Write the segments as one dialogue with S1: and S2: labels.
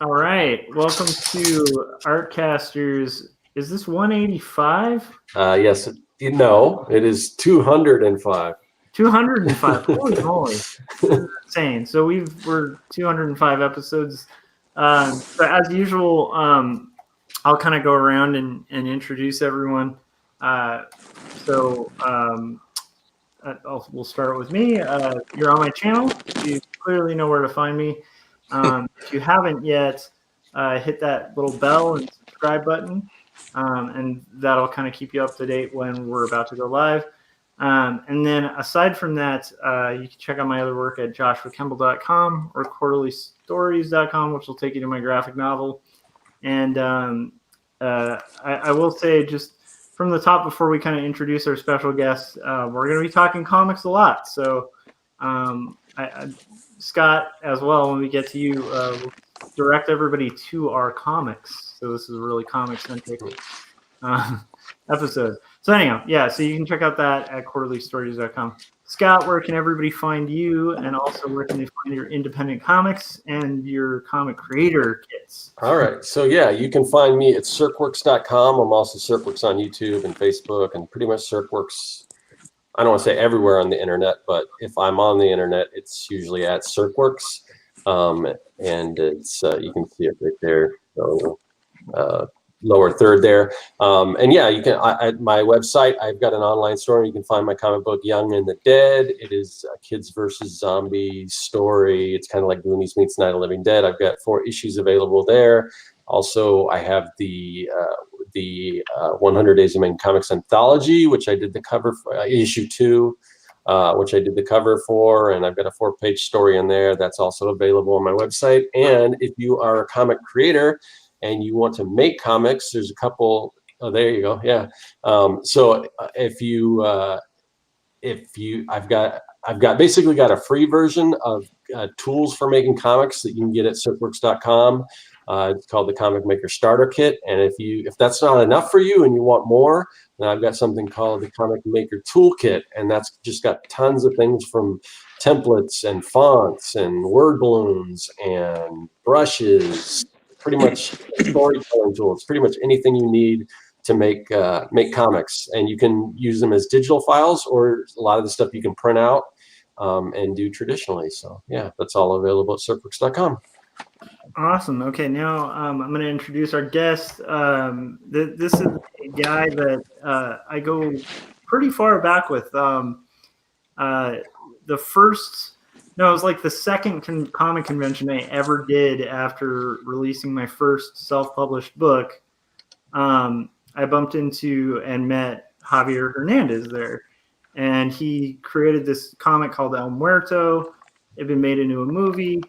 S1: All right, welcome to Artcasters. Is this 185?
S2: Yes, no, it is 205.
S1: 205. Holy moly, this is insane. So we're 205 episodes. But as usual, I'll kind of go around and introduce everyone. We'll start with me. You're on my channel. You clearly know where to find me. If you haven't yet, hit that little bell and subscribe button, and that'll kind of keep you up to date when we're about to go live. And then aside from that, you can check out my other work at joshuakemble.com or quarterlystories.com, which will take you to my graphic novel. And I will say, just from the top, before we kind of introduce our special guests, we're going to be talking comics a lot. So Scott, as well, when we get to you, we'll direct everybody to our comics. So this is a really comic-centric episode. So anyhow, yeah, so you can check out that at quarterlystories.com. Scott, where can everybody find you, and also where can they find your independent comics and your comic creator kits?
S2: All right, so yeah, you can find me at circworks.com. I'm also Circworks on YouTube and Facebook, and pretty much Circworks, I don't want to say everywhere on the internet, but if I'm on the internet, it's usually at Circworks, and it's you can see it right there. So, lower third there, and yeah, you can. At my website, I've got an online store. You can find my comic book Young and the Dead. It is a kids versus zombies story. It's kind of like Goonies meets Night of the Living Dead. I've got 4 issues available there. Also, I have the 100 Days of Making Comics anthology, which I did the cover for, issue 2. Which I did the cover for, and I've got a 4-page story in there that's also available on my website. And if you are a comic creator and you want to make comics, there's a couple. Oh, there you go. Yeah. So if you, I've got basically got a free version of tools for making comics that you can get at circworks.com. It's called the Comic Maker Starter Kit. And if that's not enough for you and you want more, then I've got something called the Comic Maker Toolkit, and that's just got tons of things from templates and fonts and word balloons and brushes. Pretty much storytelling tools, pretty much anything you need to make comics, and you can use them as digital files, or a lot of the stuff you can print out and do traditionally. So yeah, that's all available at circworks.com.
S1: Awesome. Okay, now I'm going to introduce our guest. This is a guy that I go pretty far back with. It was like the second comic convention I ever did after releasing my first self-published book. I bumped into and met Javier Hernandez there, and he created this comic called El Muerto. It had been made into a movie.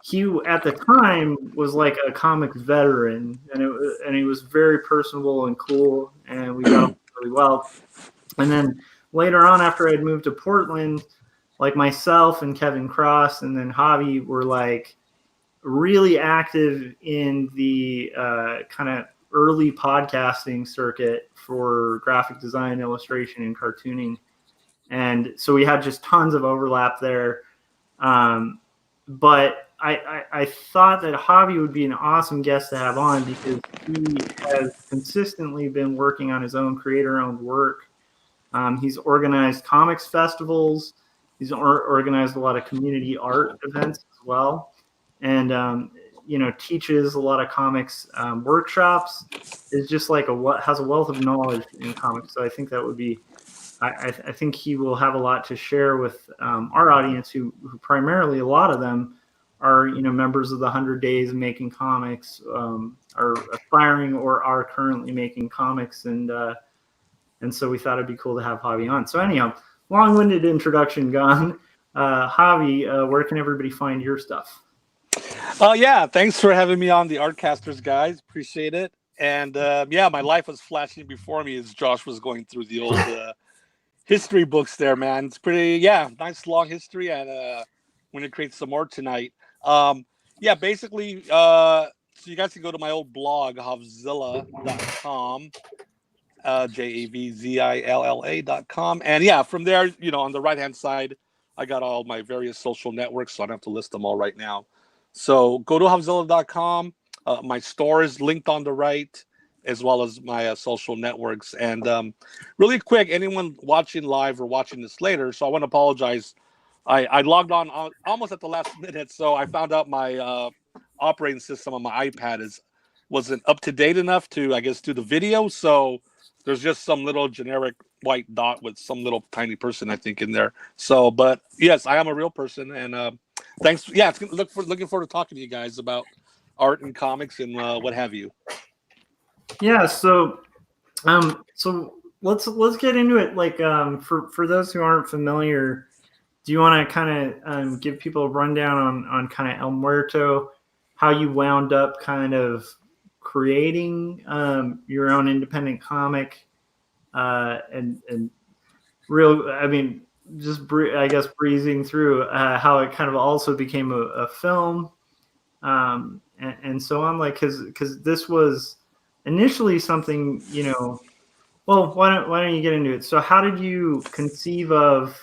S1: He, at the time, was like a comics veteran, and he was very personable and cool, and we got along really well. And then later on, after I'd moved to Portland, like myself and Kevin Cross and then Javi were like really active in the kind of early podcasting circuit for graphic design, illustration, and cartooning. And so we had just tons of overlap there. But I thought that Javi would be an awesome guest to have on because he has consistently been working on his own creator-owned work. He's organized comics festivals. He's organized a lot of community art events as well, and teaches a lot of comics workshops. Is just like has a wealth of knowledge in comics. So I think that would be. I think he will have a lot to share with our audience, who primarily, a lot of them are members of the 100 Days of Making Comics, are aspiring or are currently making comics, and so we thought it'd be cool to have Javi on. So anyhow, long-winded introduction gone. Javi, where can everybody find your stuff?
S3: Yeah, thanks for having me on the Artcasters, guys. Appreciate it. And yeah, my life was flashing before me as Josh was going through the old history books there, man. It's pretty, nice long history, and we're going to create some more tonight. Yeah, basically, so you guys can go to my old blog, Javzilla.com, JAVZILLA.com. And yeah, from there, on the right-hand side, I got all my various social networks, so I don't have to list them all right now. So go to Havzilla.com. My store is linked on the right, as well as my social networks. And really quick, anyone watching live or watching this later, so I want to apologize. I logged on almost at the last minute, so I found out my operating system on my iPad wasn't up to date enough to, I guess, do the video. So there's just some little generic white dot with some little tiny person, I think, in there. So, but yes, I am a real person, and thanks. Yeah, it's looking forward to talking to you guys about art and comics and what have you.
S1: Yeah. So let's get into it. Like, for those who aren't familiar, do you want to kind of give people a rundown on kind of El Muerto, how you wound up kind of creating your own independent comic, and real, I mean, just I guess breezing through how it kind of also became a film, and so on, like, because this was initially something, well, why don't you get into it? So how did you conceive of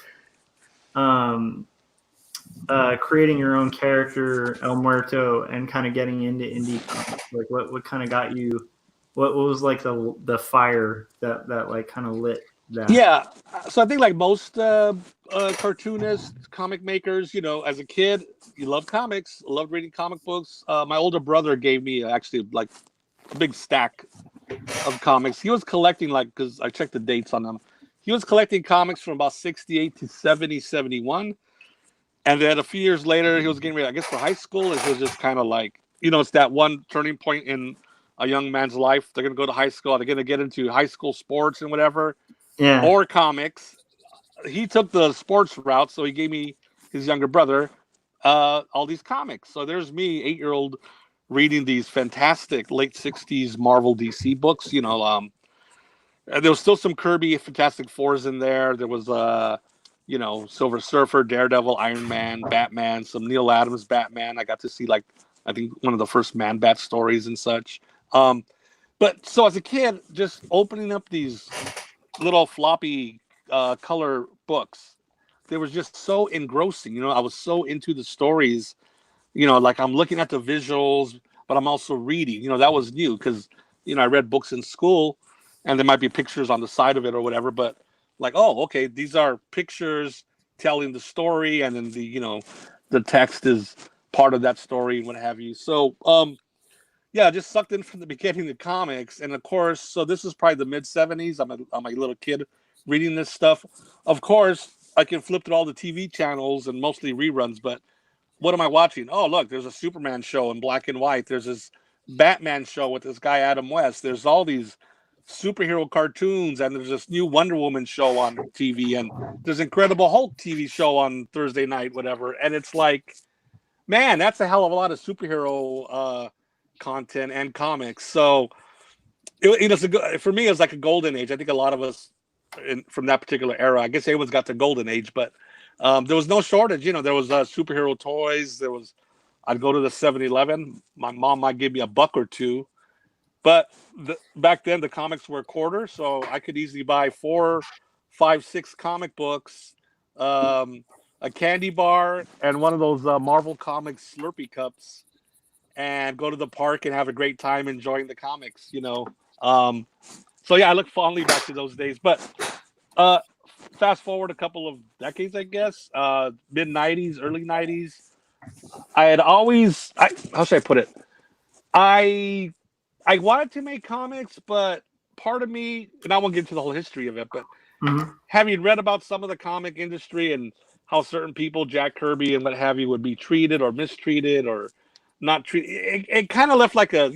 S1: creating your own character, El Muerto, and kind of getting into indie comics? Like, what kind of got you? What was like the fire that like kind of lit that?
S3: Yeah, so I think like most cartoonists, comic makers, as a kid, you love comics, loved reading comic books. My older brother gave me actually like a big stack of comics. He was collecting, like, because I checked the dates on them. He was collecting comics from about 68 to 70, 71. And then a few years later, he was getting ready, I guess, for high school. It was just kind of like, it's that one turning point in a young man's life. They're going to go to high school. They're going to get into high school sports and whatever,
S1: Yeah.
S3: or comics. He took the sports route, so he gave me, his younger brother, all these comics. So there's me, 8-year-old, reading these fantastic late 60s Marvel DC books. There was still some Kirby Fantastic Fours in there. There was Silver Surfer, Daredevil, Iron Man, Batman, some Neil Adams Batman. I got to see, like, I think one of the first Man-Bat stories and such. But so as a kid, just opening up these little floppy color books, they were just so engrossing. I was so into the stories. Like, I'm looking at the visuals, but I'm also reading. That was new because, I read books in school, and there might be pictures on the side of it or whatever, but like, oh, okay, these are pictures telling the story, and then the text is part of that story and what have you. So, yeah, just sucked in from the beginning the comics, and of course, so this is probably the mid '70s. I'm a little kid reading this stuff. Of course, I can flip through all the TV channels and mostly reruns, but what am I watching? Oh, look, there's a Superman show in black and white. There's this Batman show with this guy Adam West. There's all these superhero cartoons, and there's this new Wonder Woman show on TV, and there's Incredible Hulk TV show on Thursday night, whatever. And it's like, man, that's a hell of a lot of superhero content and comics. So for me, it was like a golden age. I think a lot of us from that particular era, I guess everyone's got the golden age, but there was no shortage. There was superhero toys. I'd go to the 7-Eleven. My mom might give me $1 or $2. But back then, the comics were a quarter, so I could easily buy 4, 5, 6 comic books, a candy bar, and one of those Marvel Comics Slurpee cups, and go to the park and have a great time enjoying the comics. So yeah, I look fondly back to those days. But fast forward a couple of decades, I guess, mid '90s, early '90s. I had always, how should I put it? I wanted to make comics, but part of me, and I won't get into the whole history of it, but having read about some of the comic industry and how certain people, Jack Kirby and what have you, would be treated or mistreated or not treated, it kind of left like a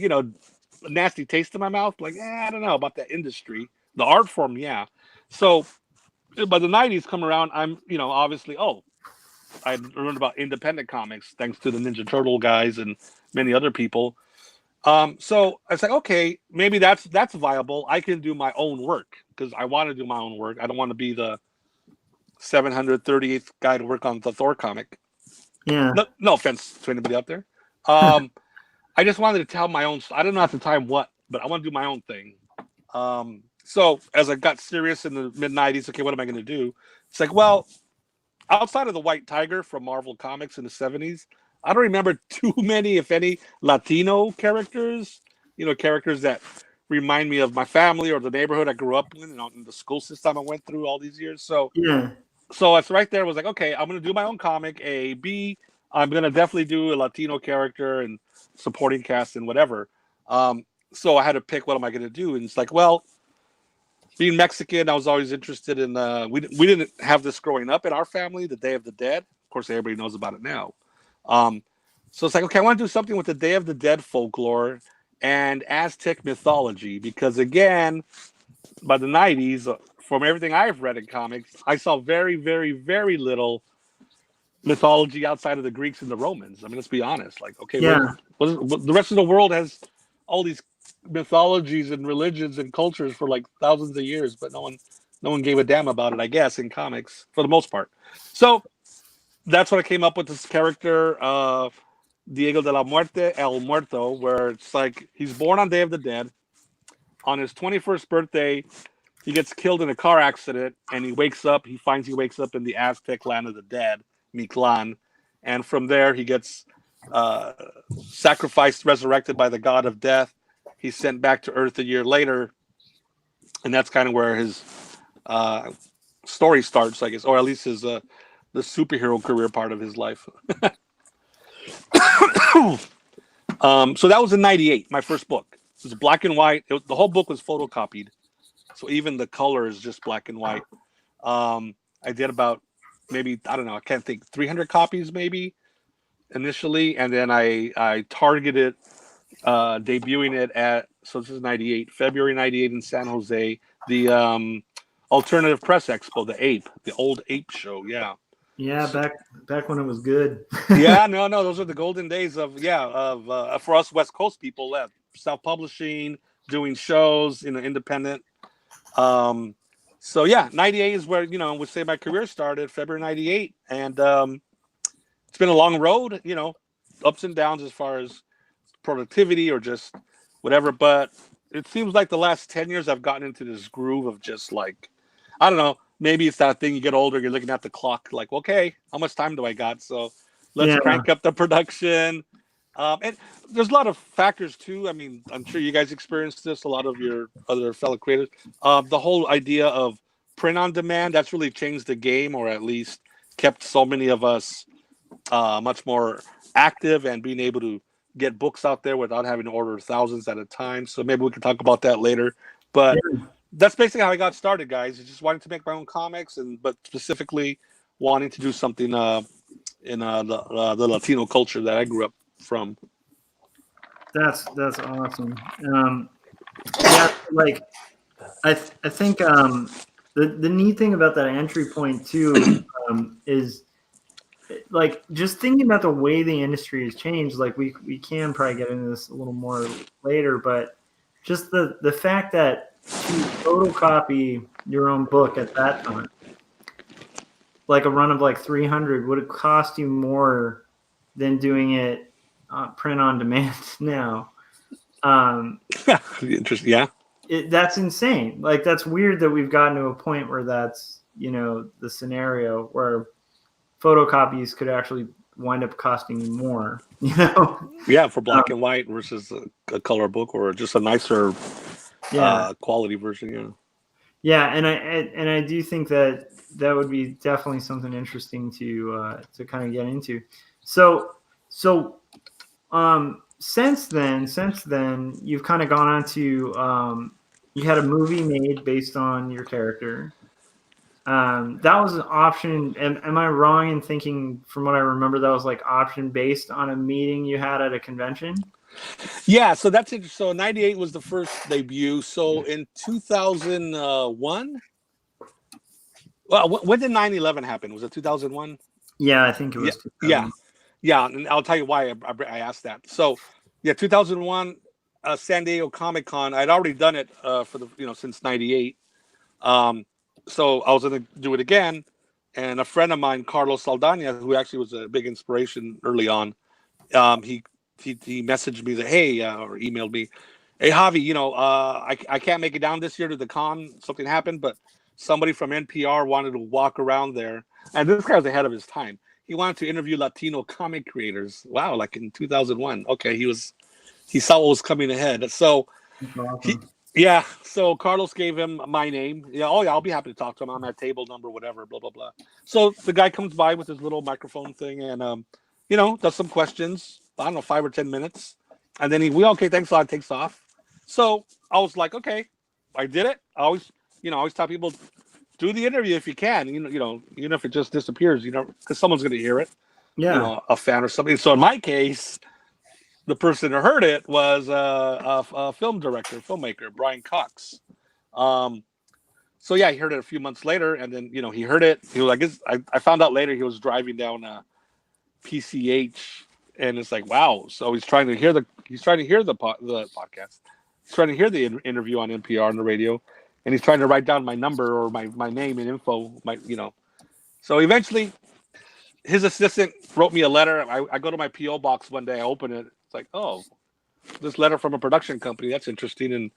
S3: nasty taste in my mouth. Like, I don't know about that industry, the art form, yeah. So by the '90s come around, I'm obviously, I learned about independent comics thanks to the Ninja Turtle guys and many other people. So I was like, okay, maybe that's viable. I can do my own work because I want to do my own work. I don't want to be the 738th guy to work on the Thor comic.
S1: Yeah.
S3: No offense to anybody out there. I just wanted to tell my own. I don't know at the time what, but I want to do my own thing. So as I got serious in the mid '90s, okay, what am I going to do? It's like, well, outside of the White Tiger from Marvel Comics in the '70s, I don't remember too many, if any, Latino characters. Characters that remind me of my family or the neighborhood I grew up in, in the school system I went through all these years.
S1: Yeah.
S3: So it's right there. Was like, okay, I'm gonna do my own comic. A, B, I'm gonna definitely do a Latino character and supporting cast and whatever. So I had to pick what am I gonna do, and it's like, well, being Mexican, I was always interested in. We didn't have this growing up in our family, the Day of the Dead. Of course, everybody knows about it now. So it's like, okay, I want to do something with the Day of the Dead folklore and Aztec mythology because, again, by the 90s, from everything I've read in comics, I saw very, very, very little mythology outside of the Greeks and the Romans. I mean, let's be honest. Like, okay,
S1: Yeah.
S3: the rest of the world has all these mythologies and religions and cultures for like thousands of years, but no one gave a damn about it, I guess, in comics for the most part. So that's what I came up with this character, Diego de la Muerte, El Muerto, where it's like he's born on Day of the Dead. On his 21st birthday, he gets killed in a car accident, and he wakes up in the Aztec land of the dead, Mictlan, and from there he gets sacrificed, resurrected by the god of death. He's sent back to Earth a year later, and that's kind of where his story starts, I guess, or at least his the superhero career part of his life. So that was in '98, my first book. It was black and white. The whole book was photocopied, so even the color is just black and white. I did about maybe, I don't know, I can't think, 300 copies maybe initially, and then I targeted debuting it at, so this is '98, February '98 in San Jose, the Alternative Press Expo, the old Ape show, yeah.
S1: Yeah, back when it was good.
S3: Yeah, no, those are the golden days of for us West Coast people, self-publishing, doing shows, independent. So yeah, '98 is where would say my career started, February '98, and it's been a long road, ups and downs as far as productivity or just whatever. But it seems like the last 10 years I've gotten into this groove of just like, I don't know. Maybe it's that thing, you get older, you're looking at the clock, like, okay, how much time do I got? So let's crank up the production. And there's a lot of factors too. I mean, I'm sure you guys experienced this, a lot of your other fellow creators. The whole idea of print on demand, that's really changed the game, or at least kept so many of us much more active and being able to get books out there without having to order thousands at a time. So maybe we can talk about that later. But that's basically how I got started, guys. I just wanted to make my own comics, but specifically wanting to do something in the Latino culture that I grew up from.
S1: That's awesome. Yeah, like I think the neat thing about that entry point too is like just thinking about the way the industry has changed. Like we can probably get into this a little more later, but just the fact that to photocopy your own book at that time, like a run of like 300, would it cost you more than doing it print on demand now?
S3: Interesting. Yeah.
S1: That's insane. Like that's weird that we've gotten to a point where that's the scenario where photocopies could actually wind up costing you more.
S3: Yeah, for black and white versus a color book or just a nicer quality version.
S1: Yeah, and I do think that would be definitely something interesting to kind of get into. So since then you've kind of gone on to you had a movie made based on your character. That was an option. Am I wrong in thinking, from what I remember, that was like option based on a meeting you had at a convention?
S3: Yeah, so that's it. So '98 was the first debut. So in 2001, well, when did 9/11 happen? Was it 2001?
S1: Yeah, I think it was.
S3: Yeah, and I'll tell you why I asked that. So, yeah, 2001, San Diego Comic Con. I'd already done it for the since '98. So I was going to do it again, and a friend of mine, Carlos Saldana, who actually was a big inspiration early on, he messaged me that, hey, or emailed me, hey, Javi, I can't make it down this year to the con. Something happened, but somebody from NPR wanted to walk around there. And this guy was ahead of his time. he wanted to interview Latino comic creators. Wow, like in 2001. Okay, he saw what was coming ahead. So
S1: That's awesome.
S3: yeah, so Carlos gave him my name. Yeah, oh yeah, I'll be happy to talk to him. I'm at table number, whatever, blah blah blah. So the guy comes by with his little microphone thing, and does some questions. I don't know, 5 or 10 minutes, and then okay, thanks a lot, takes off. So I was like, okay, I did it. I always tell people, do the interview if you can. Even if it just disappears, because someone's going to hear it.
S1: Yeah.
S3: A fan or something. So in my case, the person who heard it was a film director, filmmaker, Brian Cox. So yeah, he heard it a few months later, and then he heard it. He was like, I found out later he was driving down PCH, and it's like, wow. So he's trying to hear the podcast. He's trying to hear the interview on NPR on the radio, and he's trying to write down my number or my name and info. So eventually, his assistant wrote me a letter. I go to my PO box one day. I open it. It's like, oh, this letter from a production company. That's interesting. And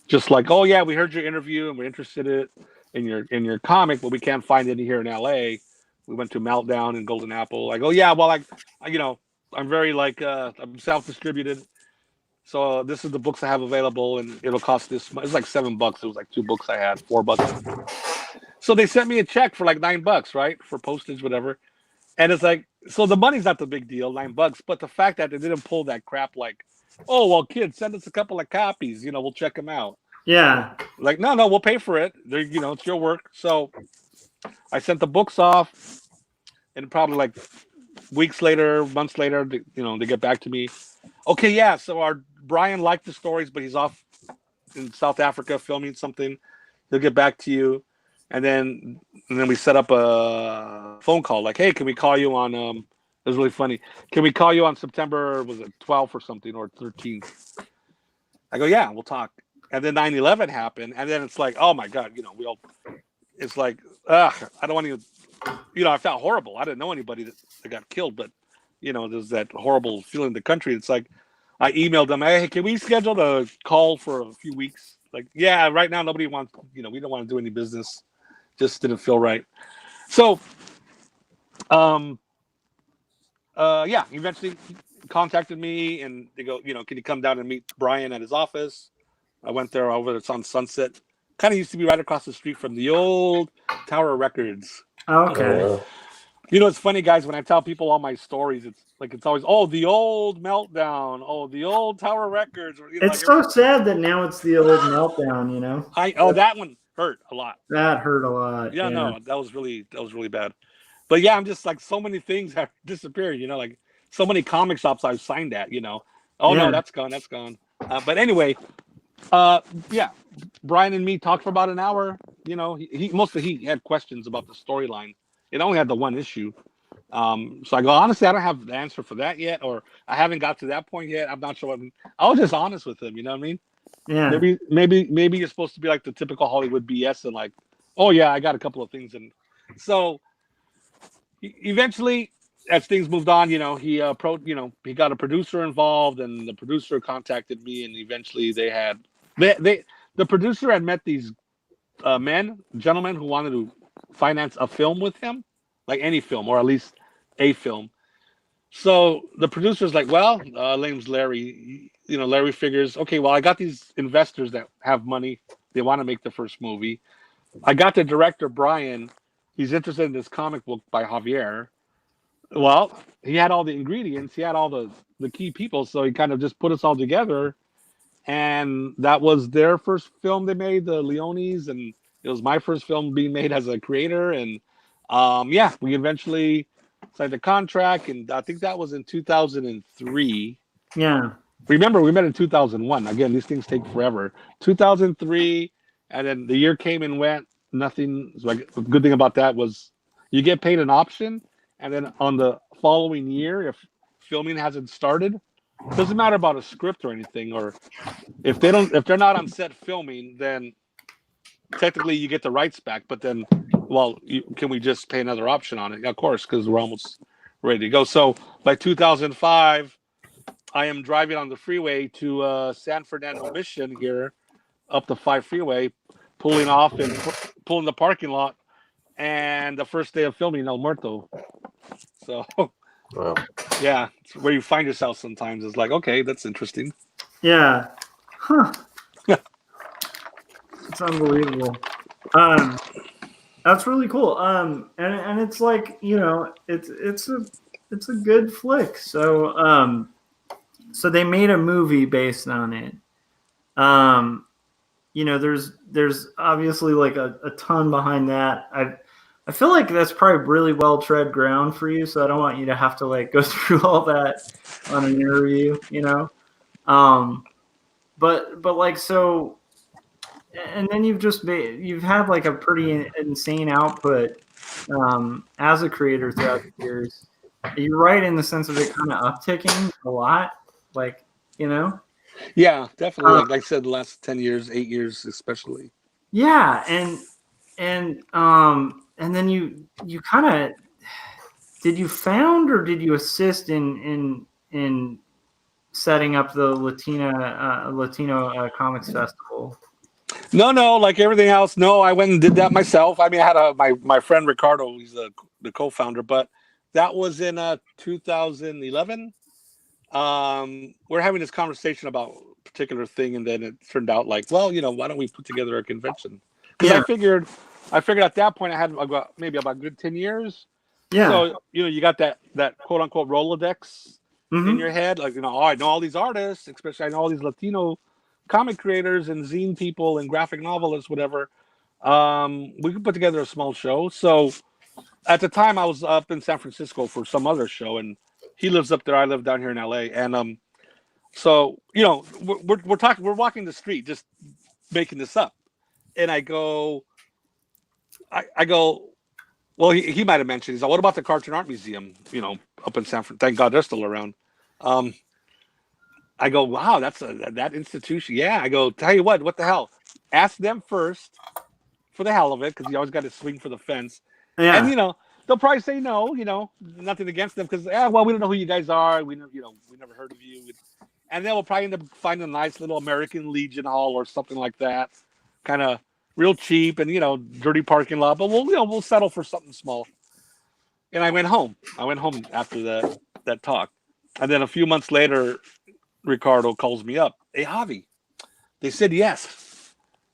S3: just like, oh yeah, we heard your interview and we're interested in your comic, but we can't find any here in LA. We went to Meltdown and Golden Apple. I go, yeah, well, I'm very I'm self-distributed. So this is the books I have available, and it'll cost this. It's like $7. It was like 2 books I had, $4. So they sent me a check for like $9, right, for postage, whatever. And it's like, so the money's not the big deal, $9, but the fact that they didn't pull that crap, like, oh well, kids, send us a couple of copies, we'll check them out.
S1: Yeah.
S3: Like, no, we'll pay for it. It's your work. So I sent the books off, and probably like weeks later, months later, they get back to me. Okay, yeah. So our Brian liked the stories, but he's off in South Africa filming something. He'll get back to you, and then we set up a phone call. Like, hey, can we call you on? It was really funny. Can we call you on September? Was it 12th or something, or 13th? I go, yeah, we'll talk. And then 9/11 happened, and then it's like, oh my god, it's like, I don't want to, I felt horrible. I didn't know anybody that got killed, but there's that horrible feeling in the country. It's like, I emailed them, hey, can we schedule a call for a few weeks? Like, yeah, right now nobody wants, we don't want to do any business. Just didn't feel right. So, eventually he contacted me, and they go, can you come down and meet Brian at his office? I went there over. It's on Sunset. Kind of used to be right across the street from the old Tower Records.
S1: Okay.
S3: It's funny, guys, when I tell people all my stories, it's always, oh, the old Meltdown, oh, the old Tower Records.
S1: It's so sad that now it's the old Meltdown,
S3: that one hurt a lot.
S1: That hurt a lot.
S3: Yeah, no, that was really bad. But yeah, I'm just like, so many things have disappeared, like so many comic shops I've signed at, no, that's gone. But anyway, Brian and me talked for about an hour. He had questions about the storyline. It only had the one issue. So I go, honestly, I don't have the answer for that yet, or I haven't got to that point yet. I'm not sure. I was just honest with him. You know what I mean?
S1: Yeah.
S3: Maybe you're supposed to be like the typical Hollywood BS and like, oh yeah, I got a couple of things. And so eventually, as things moved on, he he got a producer involved, and the producer contacted me, and eventually the producer had met these gentlemen who wanted to finance a film with him, like any film, or at least a film. So the producer's like, well, name's Larry. Larry figures, okay, well, I got these investors that have money. They want to make the first movie. I got the director, Brian. He's interested in this comic book by Javier. Well, he had all the ingredients. He had all the key people. So he kind of just put us all together. And that was their first film they made, the Leones. And it was my first film being made as a creator. And we eventually signed a contract. And I think that was in 2003.
S1: Yeah.
S3: Remember, we met in 2001. Again, these things take forever. 2003. And then the year came and went. Nothing. Like, the good thing about that was you get paid an option. And then on the following year, if filming hasn't started, it doesn't matter about a script or anything, or if they're not on set filming, then technically you get the rights back. But then, can we just pay another option on it? Of course, because we're almost ready to go. So by 2005, I am driving on the freeway to San Fernando Mission here, up the 5 freeway, pulling off and pulling the parking lot. And the first day of filming El Muerto. So
S2: Well,
S3: yeah, it's where you find yourself sometimes. It's like, okay, that's interesting.
S1: Yeah. Huh. It's unbelievable. That's really cool. And it's like, it's a good flick. So they made a movie based on it. There's obviously like a ton behind that. I feel like that's probably really well tread ground for you, so I don't want you to have to like go through all that on an interview, but like so, and then you've had like a pretty insane output as a creator throughout the years. You're right in the sense of it kind of upticking a lot, like you know.
S3: Yeah, definitely.
S1: Um,
S3: Like I said, the last 10 years, 8 years, especially.
S1: yeah, and then you kind of did you found or did you assist in setting up the Latino Comics Festival?
S3: No, like everything else. No, I went and did that myself. I mean, I had my friend Ricardo, he's the co-founder, but that was in 2011. We're having this conversation about a particular thing, and then it turned out like, well, why don't we put together a convention? Because
S1: Yeah,
S3: I figured at that point I had maybe about a good 10 years.
S1: yeah,
S3: So you got that quote unquote Rolodex in your head, like oh, I know all these artists, especially I know all these Latino comic creators and zine people and graphic novelists, whatever. We could put together a small show. So at the time, I was up in San Francisco for some other show, and he lives up there. I live down here in LA, and so we're walking the street, just making this up, and I go. Well, he might have mentioned. He's like, "What about the Cartoon Art Museum? Up in San Francisco. Thank God they're still around." I go, "Wow, that's that institution." Yeah, I go, "Tell you what the hell? Ask them first for the hell of it, because you always got to swing for the fence." And
S1: yeah,
S3: they'll probably say no. Nothing against them, because well, we don't know who you guys are. We never heard of you. And then we'll probably end up finding a nice little American Legion Hall or something like that, kind of real cheap and dirty parking lot. But we'll settle for something small. And I went home. After that talk, and then a few months later, Ricardo calls me up. Hey, Javi, they said yes.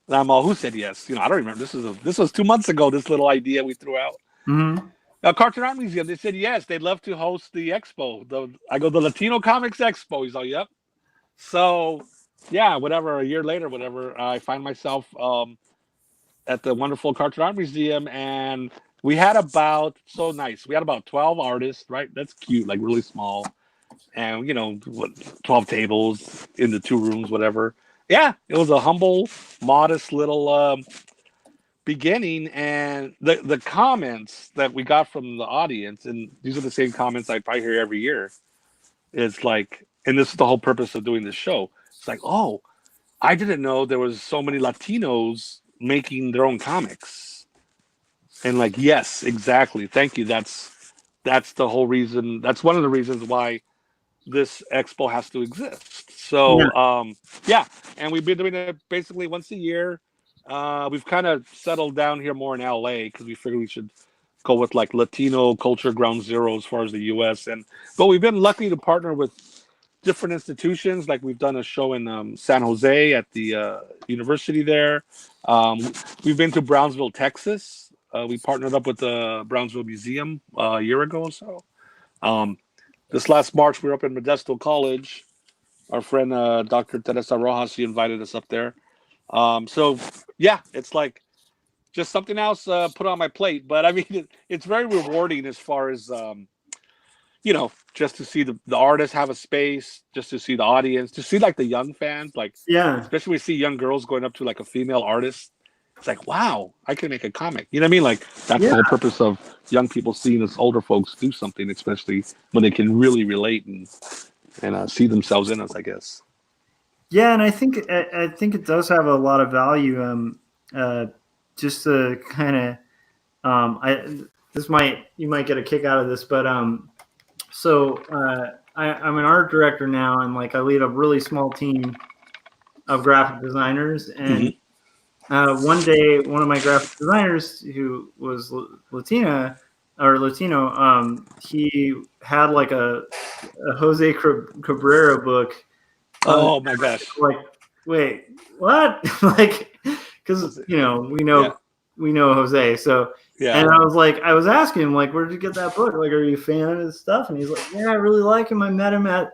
S3: And I'm all, who said yes? I don't remember. This was 2 months ago. This little idea we threw out.
S1: mm-hmm.
S3: Cartoon Art Museum. They said yes. They'd love to host the expo. I go, the Latino Comics Expo. He's all, yep. So yeah, whatever. A year later, whatever, I find myself at the wonderful Cartoon Art Museum, and we had about 12 artists. Right, that's cute, like really small, and 12 tables in the 2 rooms, whatever. Yeah, it was a humble, modest little beginning, and the comments that we got from the audience, and these are the same comments I probably hear every year. It's like, and this is the whole purpose of doing this show. It's like, oh, I didn't know there was so many Latinos making their own comics, and like, yes, exactly. Thank you. That's the whole reason. That's one of the reasons why this expo has to exist. So yeah, and we've been doing it basically once a year. We've kind of settled down here more in LA because we figured we should go with like Latino culture ground zero as far as the US. But we've been lucky to partner with different institutions. Like we've done a show in San Jose at the university there. We've been to Brownsville, Texas. We partnered up with the Brownsville Museum a year ago or so. This last March, we were up in Modesto College. Our friend Dr. Teresa Rojas, she invited us up there. So yeah, it's like just something else put on my plate. But I mean, it's very rewarding as far as just to see the artists have a space, just to see the audience, to see like the young fans, like
S1: Yeah,
S3: especially when we see young girls going up to like a female artist. It's like, wow, I can make a comic. You know what I mean? Like that's the whole purpose of young people seeing us older folks do something, especially when they can really relate and see themselves in us, I guess.
S1: yeah, and I think it does have a lot of value. Just to kind of, you might get a kick out of this, but so I'm an art director now, and like I lead a really small team of graphic designers, and one day one of my graphic designers who was Latina or Latino, he had like a Jose Cabrera book.
S3: Oh my gosh!
S1: Like, wait, what? Like, because we know Jose, so.
S3: Yeah.
S1: And I was like, I was asking him, like, where did you get that book? Like, are you a fan of his stuff? And he's like, yeah, I really like him. He met him at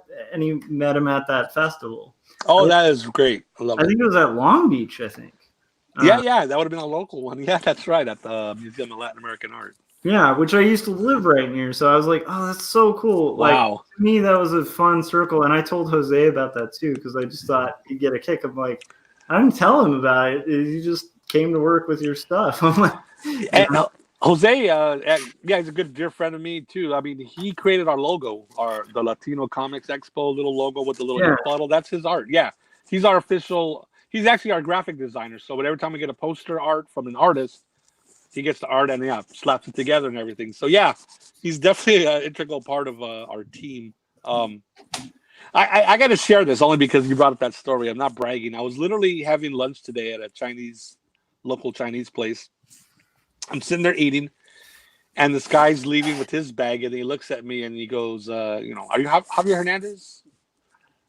S1: that festival.
S3: Oh, that is great. I love it.
S1: I think it was at Long Beach, I think.
S3: Yeah, that would have been a local one. Yeah, that's right, at the Museum of Latin American Art.
S1: Yeah, which I used to live right near. So I was like, oh, that's so cool.
S3: Wow.
S1: Like, to me, that was a fun circle. And I told Jose about that, too, because I just thought he'd get a kick. I'm like, I didn't tell him about it. He just came to work with your stuff. I'm like,
S3: Jose, he's a good dear friend of me too. I mean, he created our logo, the Latino Comics Expo little logo with the little ink bottle. That's his art. Yeah, he's our official. He's actually our graphic designer. So every time we get a poster art from an artist, he gets the art and slaps it together and everything. So yeah, he's definitely an integral part of our team. I got to share this only because you brought up that story. I'm not bragging. I was literally having lunch today at a local Chinese place. I'm sitting there eating, and this guy's leaving with his bag, and he looks at me and he goes, are you Javier Hernandez?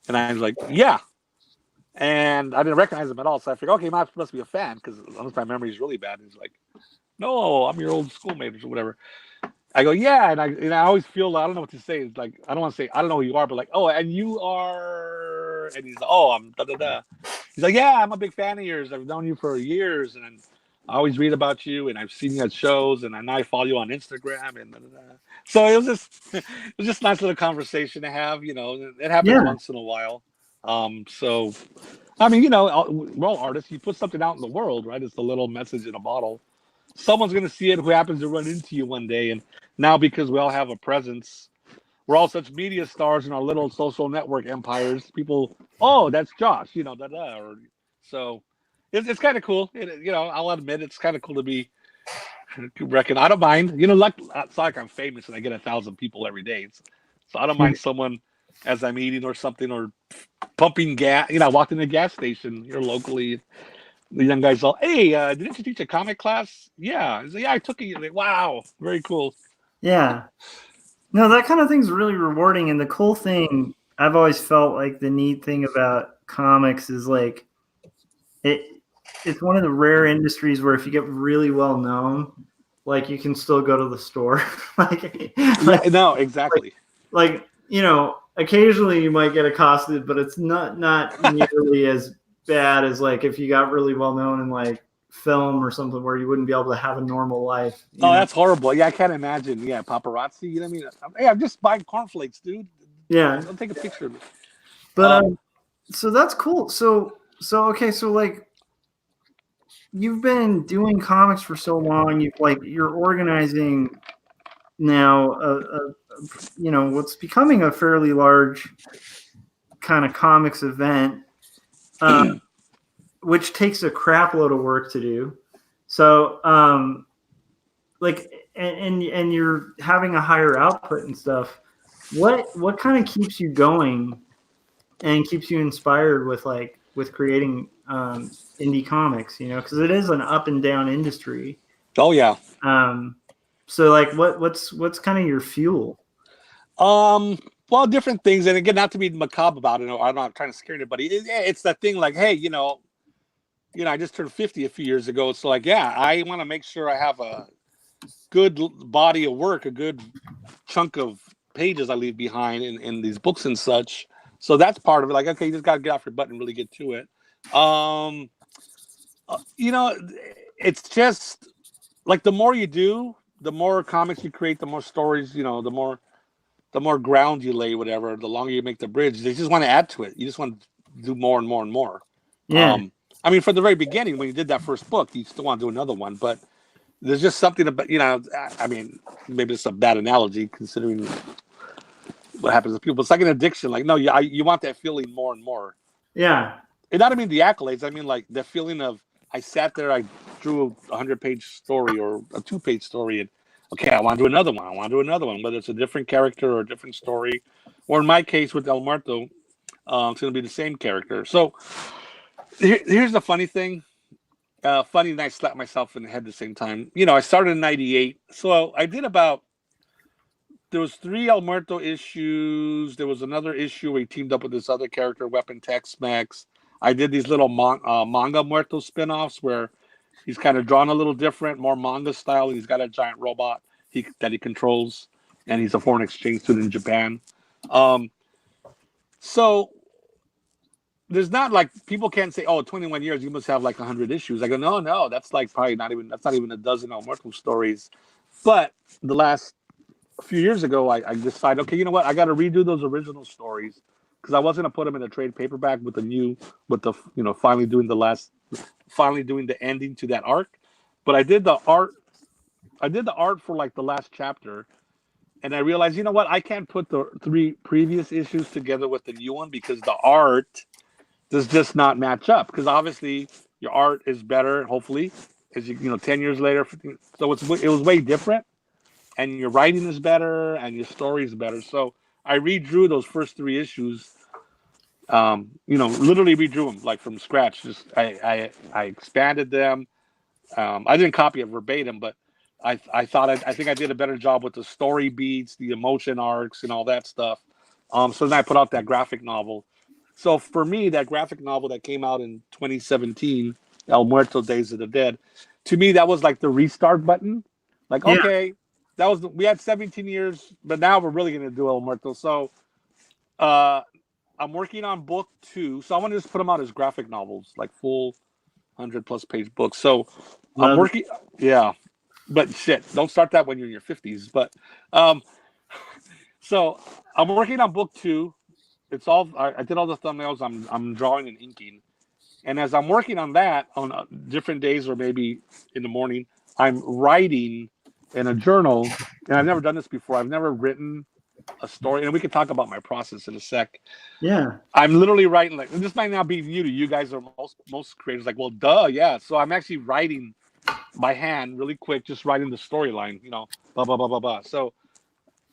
S3: And I was like, yeah. And I didn't recognize him at all, so I figured, okay, must be a fan, because unless my memory is really bad. And he's like, no, I'm your old schoolmate or whatever. I go, yeah, and I always feel, I don't know what to say. It's like, I don't want to say, I don't know who you are, but like, oh, and you are, and he's like, oh, I'm da-da-da. He's like, yeah, I'm a big fan of yours. I've known you for years, and I always read about you, and I've seen you at shows, and now I follow you on Instagram, and so it was just a nice little conversation to have. It happens once in a while. So, I mean, we're all artists. You put something out in the world, right? It's a little message in a bottle. Someone's going to see it who happens to run into you one day, and now because we all have a presence, we're all such media stars in our little social network empires. People, oh, that's Josh, or so. It's kind of cool. I'll admit it's kind of cool to be reckoned. I don't mind. It's like I'm famous and I get 1,000 people every day. So I don't mind someone as I'm eating or something or pumping gas. Walked in the gas station here locally. The young guys all, hey, didn't you teach a comic class? Yeah. He's like, yeah, I took it. Like, wow, very cool.
S1: Yeah. No, that kind of thing's really rewarding. And the cool thing, I've always felt like the neat thing about comics is like it's one of the rare industries where if you get really well known, like you can still go to the store.
S3: No, exactly.
S1: Occasionally you might get accosted, but it's not nearly as bad as like if you got really well known in like film or something where you wouldn't be able to have a normal life.
S3: That's horrible. Yeah, I can't imagine. Yeah, paparazzi. You know what I mean? Hey, I'm just buying cornflakes, dude.
S1: Yeah.
S3: I'll take a picture of it.
S1: But so that's cool. So okay, so like you've been doing comics for so long. You're organizing now what's becoming a fairly large kind of comics event, which takes a crap load of work to do. So and you're having a higher output and stuff. What kind of keeps you going and keeps you inspired with creating indie comics, because it is an up and down industry.
S3: Oh yeah.
S1: So like what's kind of your fuel?
S3: Well, different things, and again, not to be macabre about it. I'm not trying to scare anybody. It's that thing like, hey, I just turned 50 a few years ago, so like, yeah, I want to make sure I have a good body of work, a good chunk of pages I leave behind in these books and such. So that's part of it. Like, okay, you just got to get off your butt and really get to it. It's just like the more you do, the more comics you create, the more stories, the more ground you lay, whatever, the longer you make the bridge. They just want to add to it. You just want to do more and more and more.
S1: Yeah.
S3: I mean, from the very beginning, when you did that first book, you still want to do another one, but there's just something about, I mean, maybe it's a bad analogy considering what happens to people. It's like an addiction. Like, no, you want that feeling more and more.
S1: Yeah.
S3: And I don't mean the accolades. I mean, like the feeling of, I sat there, I drew a 100-page story or a 2-page story, and okay, I want to do another one. I want to do another one, whether it's a different character or a different story, or in my case with El Muerto, it's going to be the same character. So here's the funny thing. Funny, and I slapped myself in the head at the same time. I started in '98, so I did about there was 3 El Muerto issues. There was another issue where he teamed up with this other character, Weapon Tex-Mex. I did these little manga Muerto spin-offs where he's kind of drawn a little different, more manga style. He's got a giant robot that he controls, and he's a foreign exchange student in Japan. So there's not like, people can't say, oh, 21 years, you must have like 100 issues. I go, no, that's like probably that's not even a dozen El Muerto stories. But the last few years ago, I decided, okay, you know what? I got to redo those original stories because I wasn't going to put them in a trade paperback with finally doing the ending to that arc. But I did the art for like the last chapter, and I realized, you know what? I can't put the 3 previous issues together with the new one because the art does just not match up. Because obviously your art is better, hopefully, as 10 years later. So it was way different, and your writing is better, and your story is better. So I redrew those first 3 issues. Literally redrew them like from scratch. Just I expanded them. I didn't copy it verbatim, but I think I did a better job with the story beats, the emotion arcs, and all that stuff. So then I put out that graphic novel. So for me, that graphic novel that came out in 2017, El Muerto: Days of the Dead, to me that was like the restart button. Like,
S1: Yeah.
S3: okay, we had 17 years, but now we're really going to do El Muerto. So I'm working on book 2. So I want to just put them out as graphic novels, like full 100+ page books. So I'm working. Yeah. But shit, don't start that when you're in your 50s. But so I'm working on book 2. It's all I did all the thumbnails. I'm drawing and inking, and as I'm working on that on different days or maybe in the morning, I'm writing in a journal. And I've never done this before. I've never written a story, and we can talk about my process in a sec.
S1: Yeah.
S3: I'm literally writing and this might not be new to you guys or most creators. Like, well, duh, yeah. So I'm actually writing by hand, really quick, just writing the storyline. Blah blah blah blah blah. So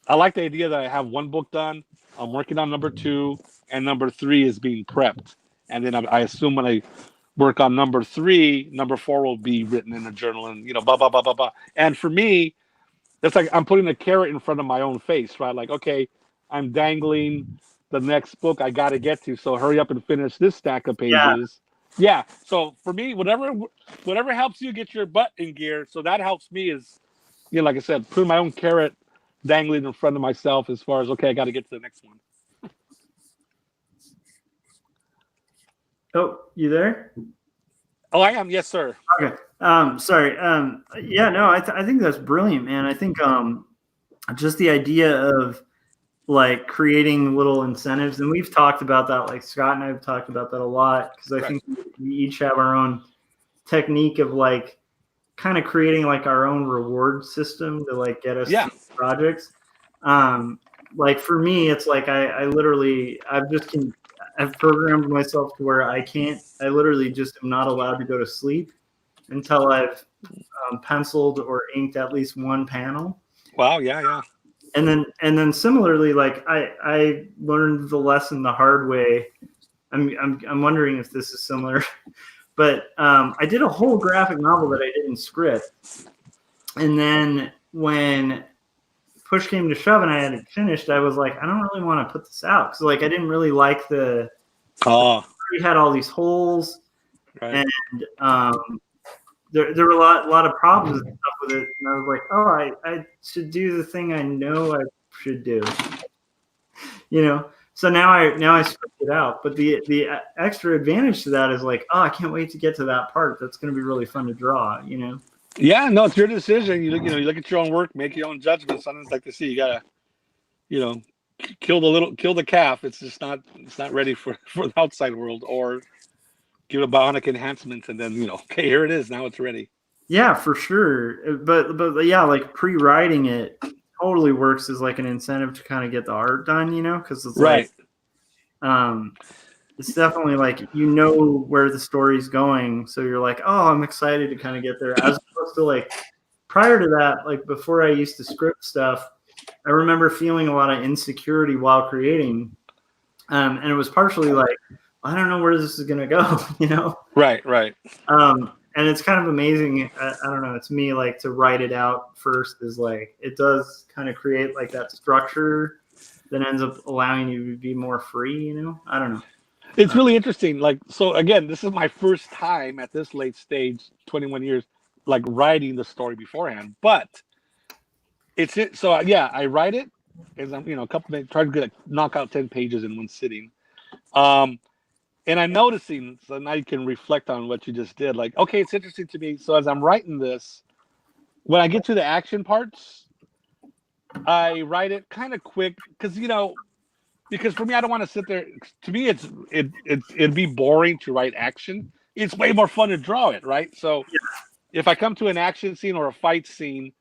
S3: I like the idea that I have 1 book done. I'm working on number 2, and number 3 is being prepped. And then I assume when I work on number 3, number 4 will be written in a journal, and blah blah blah blah blah. And for me, that's like I'm putting a carrot in front of my own face, right? Like, okay, I'm dangling the next book I got to get to, so hurry up and finish this stack of pages. Yeah. So for me, whatever helps you get your butt in gear, so that helps me is, like I said, putting my own carrot dangling in front of myself as far as, okay, I got to get to the next one.
S1: Oh, you there?
S3: Oh, I am. Yes, sir.
S1: Okay. Sorry. Yeah, no, I think that's brilliant, man. I think just the idea of like creating little incentives, and we've talked about that. Like Scott and I have talked about that a lot because I think we each have our own technique of like kind of creating like our own reward system to like get us through projects. Like for me, it's like I've programmed myself to where I literally just am not allowed to go to sleep until I've penciled or inked at least 1 panel.
S3: Wow. Yeah.
S1: And then similarly, like I learned the lesson the hard way. I'm wondering if this is similar, but I did a whole graphic novel that I did in script, and then when push came to shove and I had it finished, I was like, I don't really want to put this out because like I didn't really like the. We had all these holes, and there were a lot of problems and stuff with it, and I was like, oh, I should do the thing I know I should do, So now I script it out, but the extra advantage to that is like, oh, I can't wait to get to that part. That's going to be really fun to draw,
S3: Yeah, no, it's your decision. You look at your own work, make your own judgments. Something like to see. You gotta, kill the calf. It's just not ready for the outside world, or give it a bionic enhancement, and then okay, here it is. Now it's ready.
S1: Yeah, for sure. But yeah, like pre-writing it totally works as like an incentive to kind of get the art done, because it's like, it's definitely like where the story's going, so you're like, oh, I'm excited to kind of get there. As opposed to like prior to that, like before I used to script stuff, I remember feeling a lot of insecurity while creating, and it was partially like, I don't know where this is gonna go,
S3: Right.
S1: and it's kind of amazing. I don't know. It's me, like, to write it out first is like, it does kind of create like that structure that ends up allowing you to be more free. I don't know.
S3: It's really interesting. Like, so again, this is my first time at this late stage, 21 years, like writing the story beforehand. But it's it. So yeah, I write it, as I'm, a couple of try to knock out 10 pages in one sitting. And I'm noticing, so now you can reflect on what you just did. Like, okay, it's interesting to me. So as I'm writing this, when I get to the action parts, I write it kind of quick because for me, I don't want to sit there. To me, it'd be boring to write action. It's way more fun to draw it, right? So if I come to an action scene or a fight scene,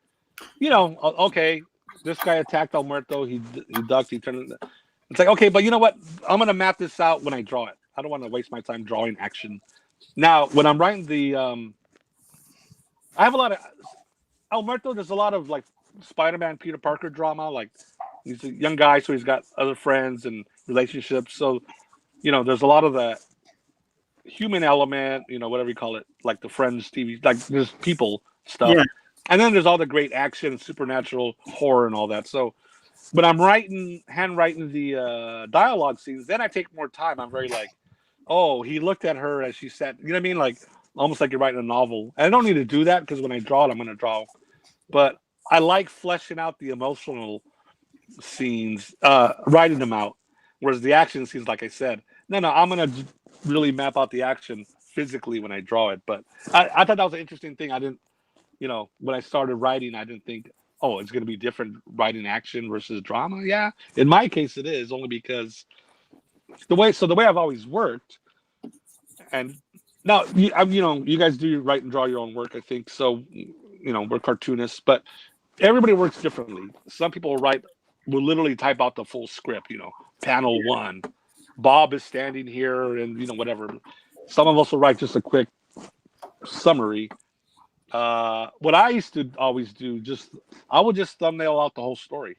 S3: okay, this guy attacked El Muerto. He ducked. He turned. It's like, okay, but you know what? I'm gonna map this out when I draw it. I don't want to waste my time drawing action. Now, when I'm writing I have a lot of El Muerto. There's a lot of like Spider-Man, Peter Parker drama. Like, he's a young guy, so he's got other friends and relationships. So, there's a lot of the human element, whatever you call it, like the Friends TV, like there's people stuff.
S1: Yeah.
S3: And then there's all the great action, supernatural horror, and all that. So, when I'm handwriting the dialogue scenes, then I take more time. I'm very like, oh, he looked at her as she sat. You know what I mean? Like, almost like you're writing a novel. And I don't need to do that because when I draw it, I'm going to draw. But I like fleshing out the emotional scenes, writing them out. Whereas the action scenes, like I said, no, I'm going to really map out the action physically when I draw it. But I thought that was an interesting thing. I didn't, when I started writing, I didn't think, oh, it's going to be different writing action versus drama. Yeah, in my case, it is only because the way I've always worked, and now you guys do write and draw your own work, I think. So we're cartoonists, but everybody works differently. Some people will literally type out the full script. Panel 1, Bob is standing here, and whatever. Some of us will write just a quick summary. What I used to always do, I would just thumbnail out the whole story.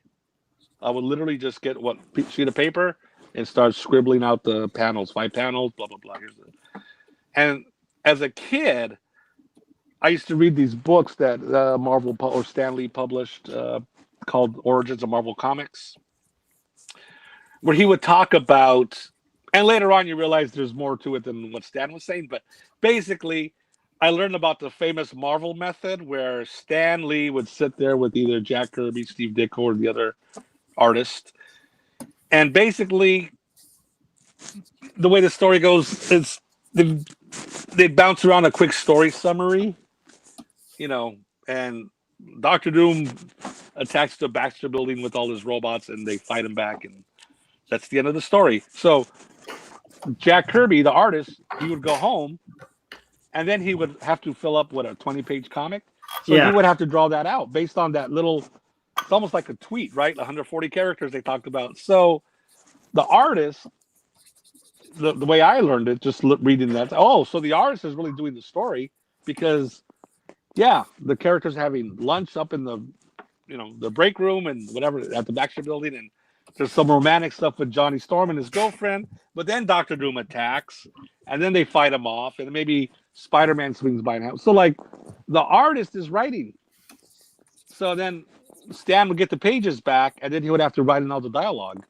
S3: I would literally just get what sheet of paper and start scribbling out the panels, 5 panels, blah blah blah. And as a kid, I used to read these books that Marvel or Stan Lee published called Origins of Marvel Comics, where he would talk about, and later on you realize there's more to it than what Stan was saying, but basically, I learned about the famous Marvel method where Stan Lee would sit there with either Jack Kirby, Steve Ditko, or the other artist. And basically, the way the story goes is they bounce around a quick story summary, and Doctor Doom attacks the Baxter building with all his robots and they fight him back. And that's the end of the story. So Jack Kirby, the artist, he would go home. And then he would have to fill up, a 20-page comic? So he would have to draw that out based on that little, it's almost like a tweet, right? 140 characters they talked about. So the artist, the way I learned it, just reading that, so the artist is really doing the story because, the character's having lunch up in the, the break room and whatever at the Baxter building. And there's some romantic stuff with Johnny Storm and his girlfriend. But then Dr. Doom attacks and then they fight him off. And maybe Spider-Man swings by now. So like the artist is writing. So then Stan would get the pages back and then he would have to write in all the dialogue.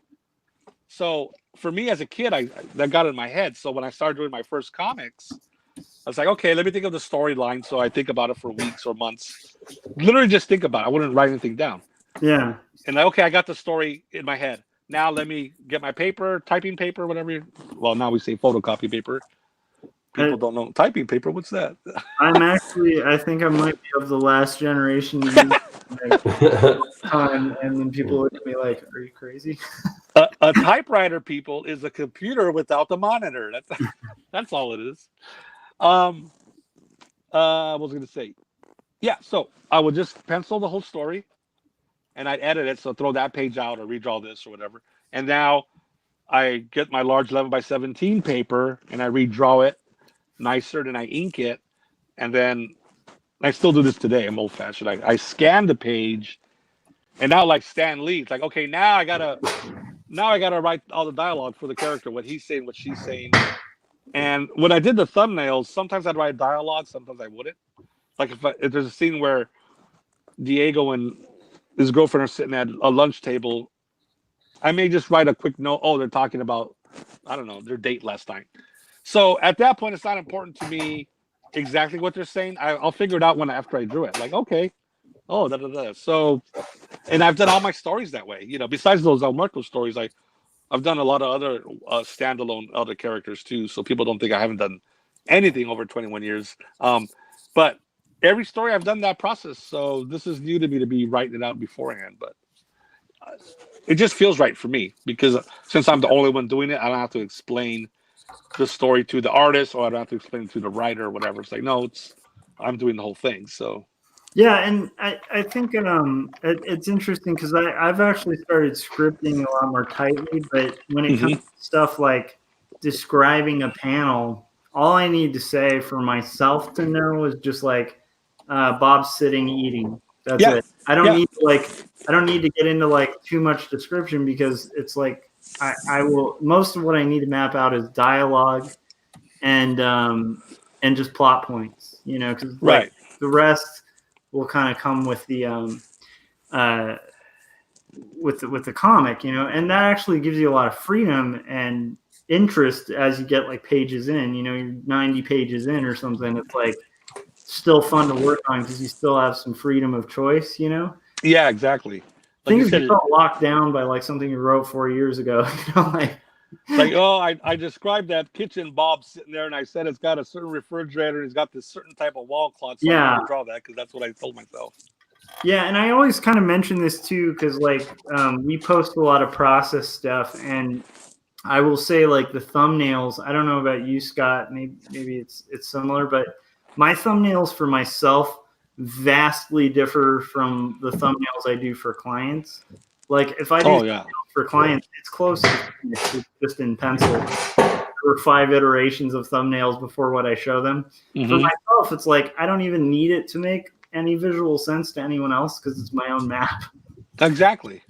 S3: So for me as a kid, that got in my head. So when I started doing my first comics, I was like, okay, let me think of the storyline. So I think about it for weeks or months. Literally just think about it. I wouldn't write anything down.
S1: Yeah.
S3: And okay, I got the story in my head. Now let me get my paper, typing paper, whatever. Well, now we say photocopy paper. People don't know typing paper. What's that?
S1: I think I might be of the last generation to use time, and then people look at me like, "Are you crazy?"
S3: A typewriter, people, is a computer without the monitor. That's all it is. What was I going to say? Yeah, so I would just pencil the whole story, and I'd edit it. So throw that page out or redraw this or whatever. And now I get my large 11x17 paper and I redraw it nicer, and I ink it, and then I still do this today. I'm old fashioned. I scan the page, and now like Stan Lee, it's like, okay, now I gotta write all the dialogue for the character, what he's saying, what she's saying, And when I did the thumbnails, sometimes I'd write dialogue, sometimes I wouldn't. Like if there's a scene where Diego and his girlfriend are sitting at a lunch table, I may just write a quick note. Oh, they're talking about, I don't know, their date last night. So at that point, it's not important to me exactly what they're saying. I'll figure it out after I drew it. Like, okay, oh, da da da. So, and I've done all my stories that way. You know, besides those Muerto stories, I've done a lot of other standalone other characters too. So people don't think I haven't done anything over 21 years. But every story I've done that process. So this is new to me to be writing it out beforehand. But it just feels right for me because since I'm the only one doing it, I don't have to explain the story to the artist, or I don't have to explain it to the writer or whatever. It's like, no, I'm doing the whole thing. So
S1: Yeah, and I think it's interesting because I've actually started scripting a lot more tightly, but when it comes to stuff like describing a panel, all I need to say for myself to know is just like Bob's sitting eating. That's it. I don't need to get into like too much description because it's like I will most of what I need to map out is dialogue and just plot points, you know, because like the rest will kind of come with the with the comic, you know, and that actually gives you a lot of freedom and interest as you get like pages in, you know, you're 90 pages in or something. It's like still fun to work on because you still have some freedom of choice, you know?
S3: Yeah, exactly.
S1: Like things get locked down by like something you wrote 4 years ago, you know,
S3: like, oh, I described that kitchen, Bob sitting there, and I said it's got a certain refrigerator, and it's got this certain type of wall clock. So I'm gonna draw that because that's what I told myself.
S1: Yeah, and I always kind of mention this too because like we post a lot of process stuff, and I will say like the thumbnails. I don't know about you, Scott. Maybe it's similar, but my thumbnails for myself vastly differ from the thumbnails I do for clients. Like if I do for clients, it's close to just in pencil. There were 5 iterations of thumbnails before what I show them. For myself, it's like I don't even need it to make any visual sense to anyone else because it's my own map.
S3: Exactly.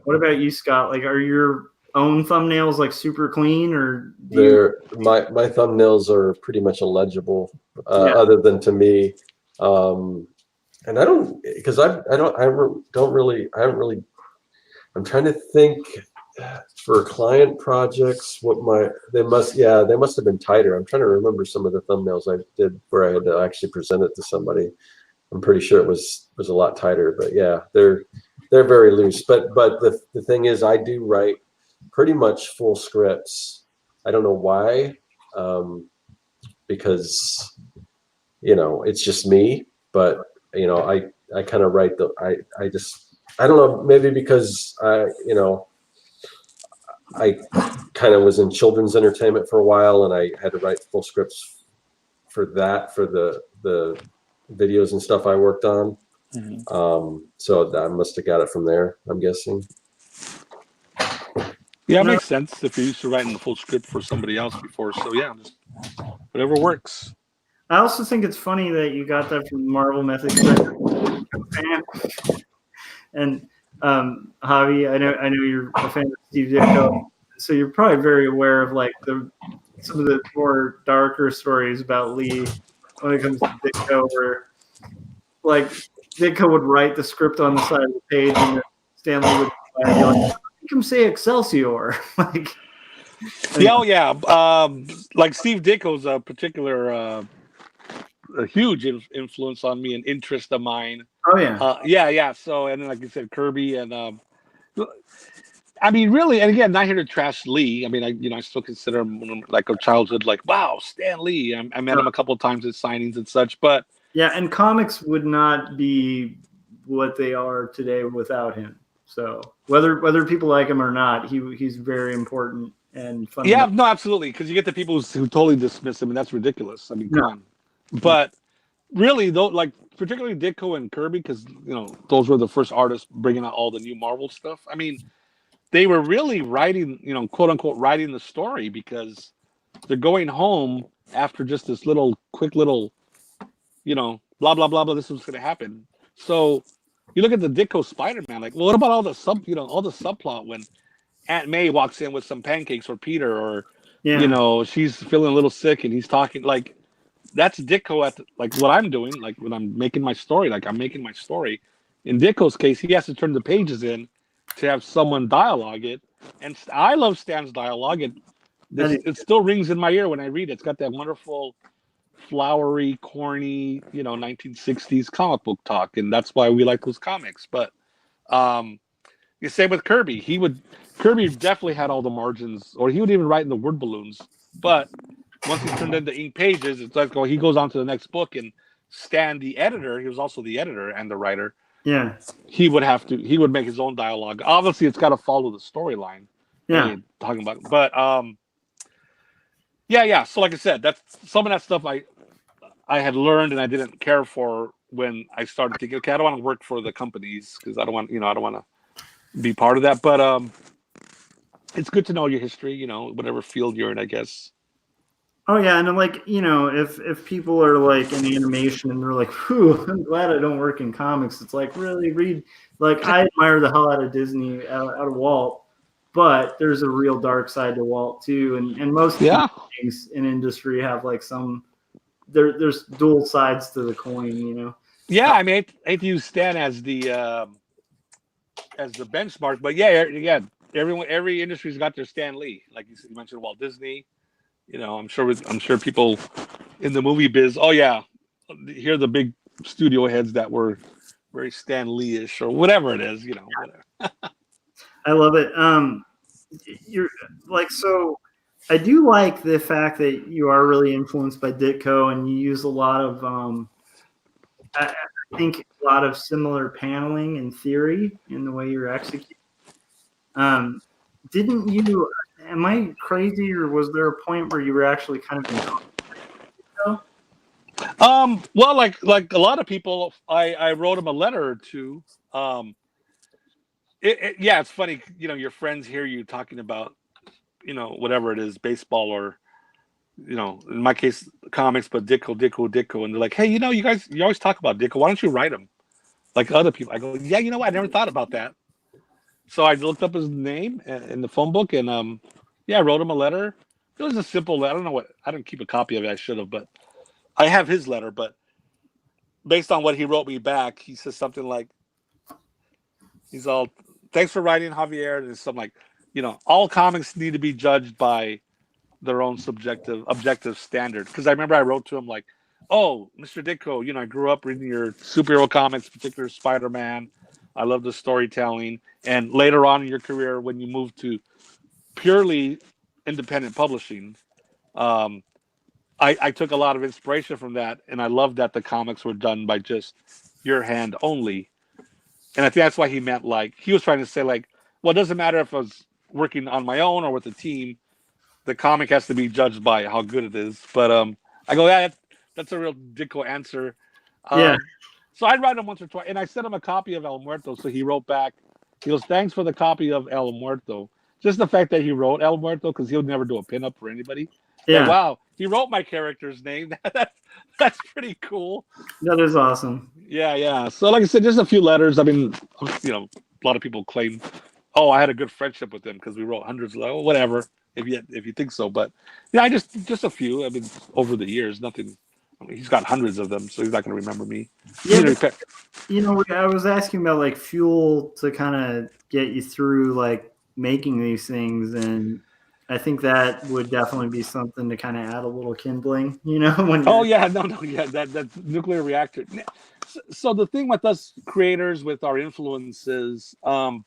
S1: What about you, Scott? Like, are your own thumbnails like super clean, or
S2: my thumbnails are pretty much illegible, other than to me. And I don't, because I haven't really. I'm trying to think for client projects they must have been tighter. I'm trying to remember some of the thumbnails I did where I had to actually present it to somebody. I'm pretty sure it was a lot tighter, but yeah, they're very loose. But the thing is, I do write pretty much full scripts. I don't know why, because you know it's just me. But you know, I kind of write I don't know, maybe because I kind of was in children's entertainment for a while, and I had to write full scripts for the videos and stuff I worked on. So I must have got it from there, I'm guessing.
S3: Yeah, it makes sense if you're used to writing the full script for somebody else before. So yeah, just whatever works.
S1: I also think it's funny that you got that from Marvel Method. And Javi, I know you're a fan of Steve Ditko, so you're probably very aware of like some of the more darker stories about Lee when it comes to Ditko, where like Ditko would write the script on the side of the page, and then Stanley would be like, "You can say Excelsior." Like,
S3: like Steve Ditko's a particular a huge influence on me and interest of mine.
S1: Oh yeah.
S3: So, and then like you said, Kirby, and I mean, really, and again, not here to trash Lee. I mean, I still consider him like a childhood, like, wow, Stan Lee. I met him a couple of times at signings and such, but
S1: yeah, and comics would not be what they are today without him. So whether people like him or not, he's very important and fun.
S3: Yeah, no, absolutely, because you get the people who totally dismiss him, and that's ridiculous. I mean, come on. But really, though, like particularly Ditko and Kirby, because those were the first artists bringing out all the new Marvel stuff. I mean, they were really writing, quote unquote, writing the story because they're going home after just this quick little, blah blah blah blah. This was going to happen. So you look at the Ditko Spider-Man, like, well, what about all the subplot when Aunt May walks in with some pancakes for Peter, or
S1: Yeah.
S3: You know, she's feeling a little sick, and he's talking like that's Ditko at like what I'm doing, like when I'm making my story, like I'm making my story. In Ditko's case, he has to turn the pages in to have someone dialogue it, and I love Stan's dialogue. It still rings in my ear when I read it. It's got that wonderful, flowery, corny, 1960s comic book talk, and that's why we like those comics. But the same with Kirby. Kirby definitely had all the margins, or he would even write in the word balloons. But once he turned into ink pages, it's like, he goes on to the next book, and Stan, the editor, he was also the editor and the writer.
S1: Yeah.
S3: He would make his own dialogue. Obviously, it's got to follow the storyline.
S1: Yeah.
S3: Talking about, but yeah. So, like I said, that's some of that stuff I had learned and I didn't care for when I started thinking, okay, I don't want to work for the companies because I don't want to be part of that. But it's good to know your history, whatever field you're in, I guess.
S1: Oh yeah, and like if people are like in animation and they're like, "Whew, I'm glad I don't work in comics." It's like, really read. Like, I admire the hell out of Disney, out of Walt, but there's a real dark side to Walt too, and most things in industry have like there's dual sides to the coin,
S3: Yeah, I mean, I hate to use Stan as the benchmark, but yeah, every industry's got their Stan Lee. Like you mentioned, Walt Disney. I'm sure people in the movie biz. Oh yeah, here are the big studio heads that were very Stan Lee-ish or whatever it is. Whatever.
S1: I love it. You're like, so I do like the fact that you are really influenced by Ditko, and you use a lot of I think a lot of similar paneling and theory in the way you're executing. Didn't you? Am I crazy, or was there a point where you were actually kind of in?
S3: Well, like a lot of people, I wrote him a letter or two. It's funny, your friends hear you talking about, whatever it is, baseball or, in my case, comics, but Ditko, and they're like, hey, you guys, you always talk about Ditko. Why don't you write him like other people? I go, yeah, what? I never thought about that. So I looked up his name in the phone book, and I wrote him a letter. It was a simple letter. I don't know what. I didn't keep a copy of it. I should have, but I have his letter. But based on what he wrote me back, he says something like, he's all, thanks for writing, Javier. And something like, all comics need to be judged by their own objective standard. Because I remember I wrote to him like, oh, Mr. Ditko, I grew up reading your superhero comics, particularly Spider-Man. I love the storytelling. And later on in your career, when you moved to purely independent publishing, I took a lot of inspiration from that. And I love that the comics were done by just your hand only. And I think that's why he meant, like, he was trying to say, like, well, it doesn't matter if I was working on my own or with a team. The comic has to be judged by how good it is. But I go, yeah, that's a real Ditko answer. So I'd write him once or twice, and I sent him a copy of El Muerto. So he wrote back. He goes, thanks for the copy of El Muerto. Just the fact that he wrote El Muerto, because he would never do a pinup for anybody. Yeah. Like, wow, he wrote my character's name. That's pretty cool.
S1: That is awesome.
S3: Yeah. So like I said, just a few letters. I mean, a lot of people claim, oh, I had a good friendship with him because we wrote hundreds of letters, whatever, if you think so. But yeah, I just a few. I mean, over the years, nothing. I mean, he's got hundreds of them, so he's not going to remember me.
S1: Yeah, I was asking about like fuel to kind of get you through like making these things, and I think that would definitely be something to kind of add a little kindling, when
S3: that nuclear reactor. So the thing with us creators, with our influences, I'm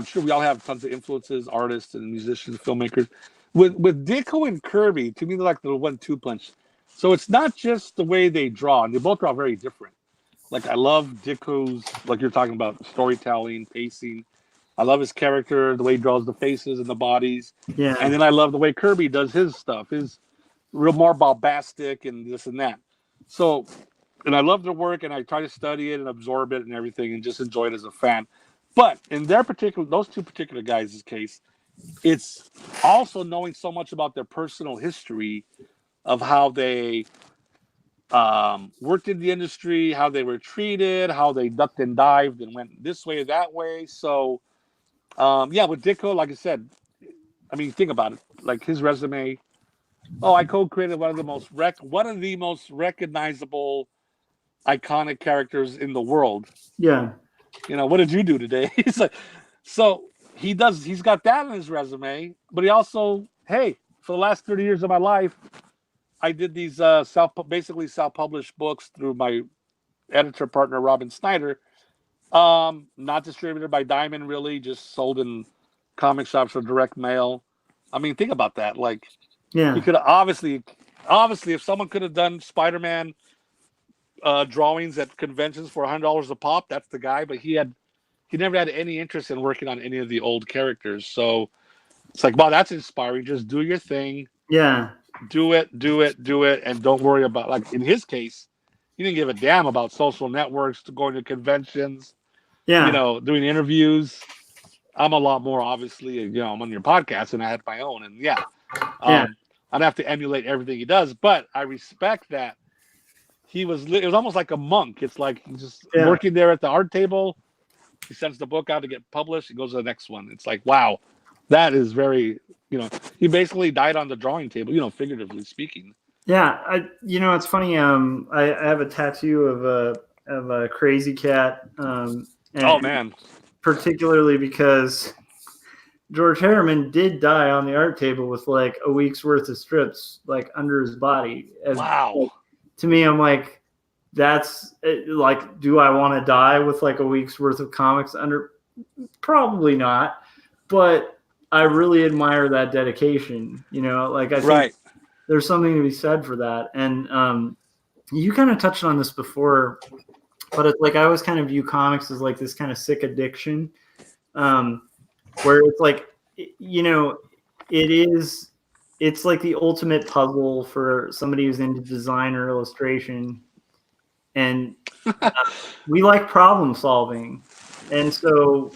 S3: sure we all have tons of influences, artists and musicians, filmmakers. With Ditko and Kirby, to me, they're like the 1-2 punch. So it's not just the way they draw, and they both draw very different. Like, I love Ditko's, like you're talking about, storytelling, pacing. I love his character, the way he draws the faces and the bodies.
S1: Yeah.
S3: And then I love the way Kirby does his stuff. His real more bombastic and this and that. So, and I love their work, and I try to study it and absorb it and everything and just enjoy it as a fan. But in those two particular guys' case, it's also knowing so much about their personal history of how they worked in the industry, how they were treated, how they ducked and dived and went this way or that way. So, with Ditko, like I said, I mean, think about it. Like his resume. Oh, I co-created one of the most recognizable, iconic characters in the world.
S1: Yeah.
S3: What did you do today? He's like, so he's got that in his resume, but he also, hey, for the last 30 years of my life, I did these basically self-published books through my editor partner, Robin Snyder, not distributed by Diamond, really, just sold in comic shops or direct mail. I mean, think about that. Like,
S1: Yeah.
S3: he could have obviously, if someone could have done Spider-Man drawings at conventions for $100 a pop, that's the guy. But he never had any interest in working on any of the old characters. So it's like, wow, that's inspiring. Just do your thing.
S1: Yeah.
S3: Do it, and don't worry about, like in his case, he didn't give a damn about social networks, to going to conventions,
S1: Yeah.
S3: doing interviews. I'm a lot more, obviously, I'm on your podcast and I had my own, and
S1: Yeah.
S3: I'd have to emulate everything he does, but I respect that it was almost like a monk. It's like he's just working there at the art table. He sends the book out to get published. He goes to the next one. It's like, wow, that is very, he basically died on the drawing table, figuratively speaking.
S1: Yeah. It's funny. I have a tattoo of a crazy cat. And
S3: oh man.
S1: Particularly because George Harriman did die on the art table with like a week's worth of strips like under his body.
S3: Wow.
S1: Like, to me, I'm like, that's like, do I want to die with like a week's worth of comics under? Probably not, but I really admire that dedication. Like I think there's something to be said for that. And you kind of touched on this before, but it's like I always kind of view comics as like this kind of sick addiction, where it's like, it's like the ultimate puzzle for somebody who's into design or illustration. And we like problem solving. And so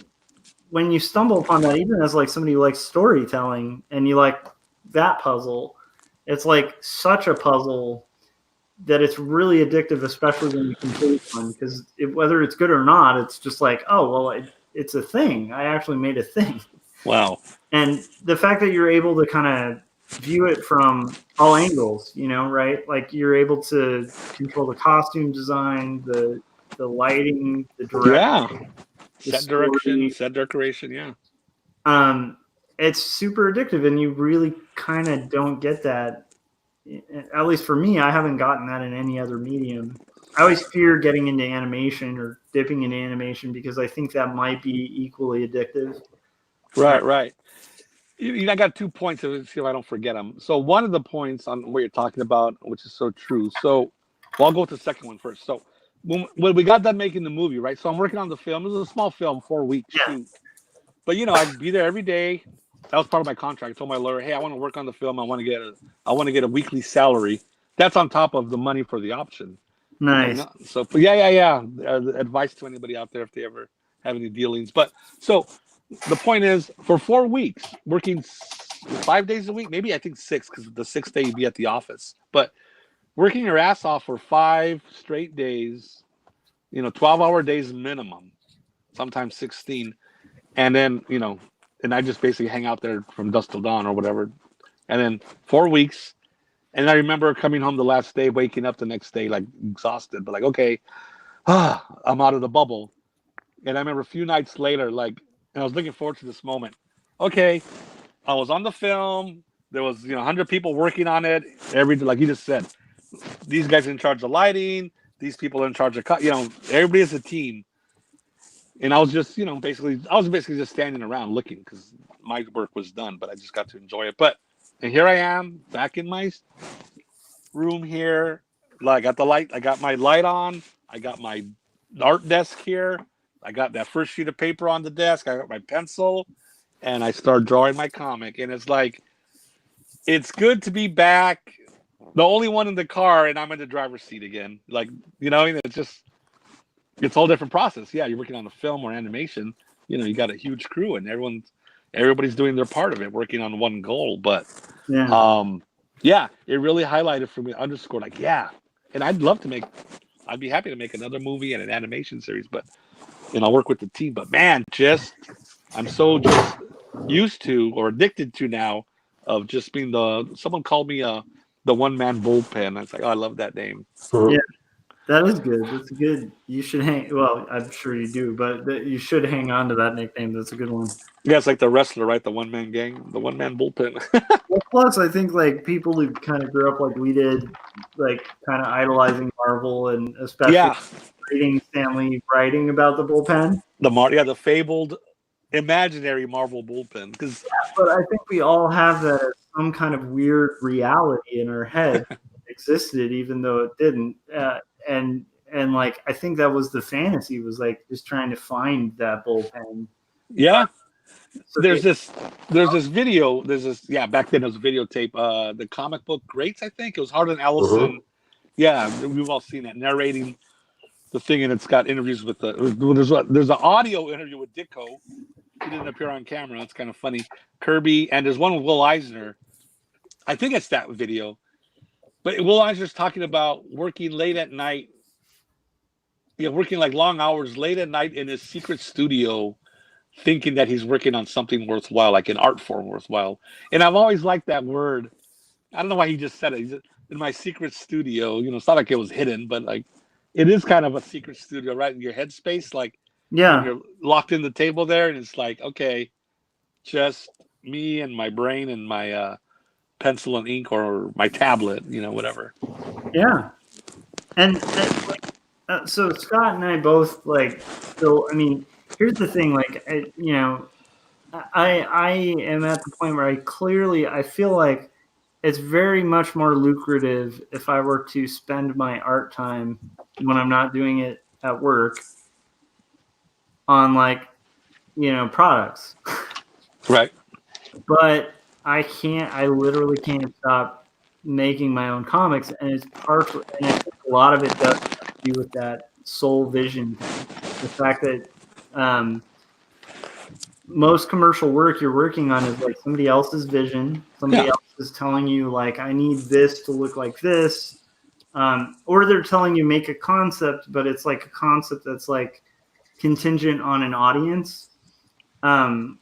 S1: when you stumble upon that, even as like somebody who likes storytelling and you like that puzzle, it's like such a puzzle that it's really addictive, especially when you complete one, because whether it's good or not, it's just like, oh, well, it's a thing. I actually made a thing.
S3: Wow.
S1: And the fact that you're able to kind of view it from all angles, right? Like you're able to control the costume design, the lighting, the direction,
S3: set decoration. Yeah.
S1: It's super addictive, and you really kind of don't get that. At least for me, I haven't gotten that in any other medium. I always fear getting into animation or dipping into animation because I think that might be equally addictive.
S3: Right. I got 2 points to see if I don't forget them. So one of the points on what you're talking about, which is so true. So I'll go with the second one first. So when we got done making the movie, right? So I'm working on the film. It was a small film, 4 weeks shoot. But I'd be there every day. That was part of my contract. I told my lawyer, hey, I want to work on the film. I want to get a weekly salary. That's on top of the money for the option.
S1: Nice.
S3: So yeah. Advice to anybody out there if they ever have any dealings. But so the point is, for 4 weeks, working 5 days a week, maybe I think 6, because the 6th day you'd be at the office. But working your ass off for 5 straight days, 12-hour days minimum, sometimes 16. And then, and I just basically hang out there from dusk till dawn or whatever. And then 4 weeks. And I remember coming home the last day, waking up the next day, like exhausted, but like, okay, I'm out of the bubble. And I remember a few nights later, like, and I was looking forward to this moment. Okay, I was on the film. There was, 100 people working on it. Like you just said, these guys in charge of lighting. These people in charge of everybody is a team. And I was just, basically just standing around looking because my work was done, but I just got to enjoy it. And here I am back in my room here. I got the light. I got my light on. I got my art desk here. I got that first sheet of paper on the desk. I got my pencil, and I start drawing my comic. And it's like, it's good to be back. The only one in the car, and I'm in the driver's seat again. Like, it's just, it's a whole different process. Yeah, you're working on a film or animation. You got a huge crew, and everybody's doing their part of it, working on one goal. But yeah, it really highlighted for me, underscored, like, yeah. And I'd be happy to make another movie and an animation series, but I'll work with the team. But man, I'm so used to or addicted to now of just being someone called me the one man bullpen. I was like, oh, I love that name.
S1: Yeah, that is good. That's good. You should hang. Well, I'm sure you do, but you should hang on to that nickname. That's a good one.
S3: Yeah, it's like the wrestler, right? The one man gang, the one man bullpen.
S1: Well, plus, I think like people who kind of grew up like we did, like kind of idolizing Marvel and especially
S3: Yeah,
S1: reading Stanley writing about the bullpen.
S3: the fabled imaginary Marvel bullpen. Because
S1: But I think we all have that as some kind of weird reality in our head that existed, even though it didn't. And like I think that was the fantasy, was like just trying to find that bullpen.
S3: yeah,
S1: So
S3: there's this video. Back then it was a videotape. The comic book greats, I think it was Harlan Ellison. Yeah, we've all seen that narrating the thing, and it's got interviews with there's an audio interview with Ditko. He didn't appear on camera. That's kind of funny. Kirby, and there's one with Will Eisner. I think it's that video. But Will Eisner's talking about working late at night. Working like long hours late at night in his secret studio, thinking that he's working on something worthwhile, like an art form worthwhile. And I've always liked that word. I don't know why he just said it. He's in my secret studio. It's not like it was hidden, but like it is kind of a secret studio, right in your headspace. Like,
S1: yeah,
S3: you're locked in the table there, and it's like, okay, just me and my brain and my pencil and ink or my tablet, whatever.
S1: yeah. And so Scott and I both like. So I mean, here's the thing. Like, I am at the point where I feel like it's very much more lucrative if I were to spend my art time when I'm not doing it at work on like, products.
S3: Right.
S1: But I literally can't stop making my own comics. And it's partially, and I think a lot of it does have to do with that soul vision thing. The fact that most commercial work you're working on is like somebody else's vision. Somebody else is telling you like, I need this to look like this. Or they're telling you make a concept, but it's like a concept that's like contingent on an audience and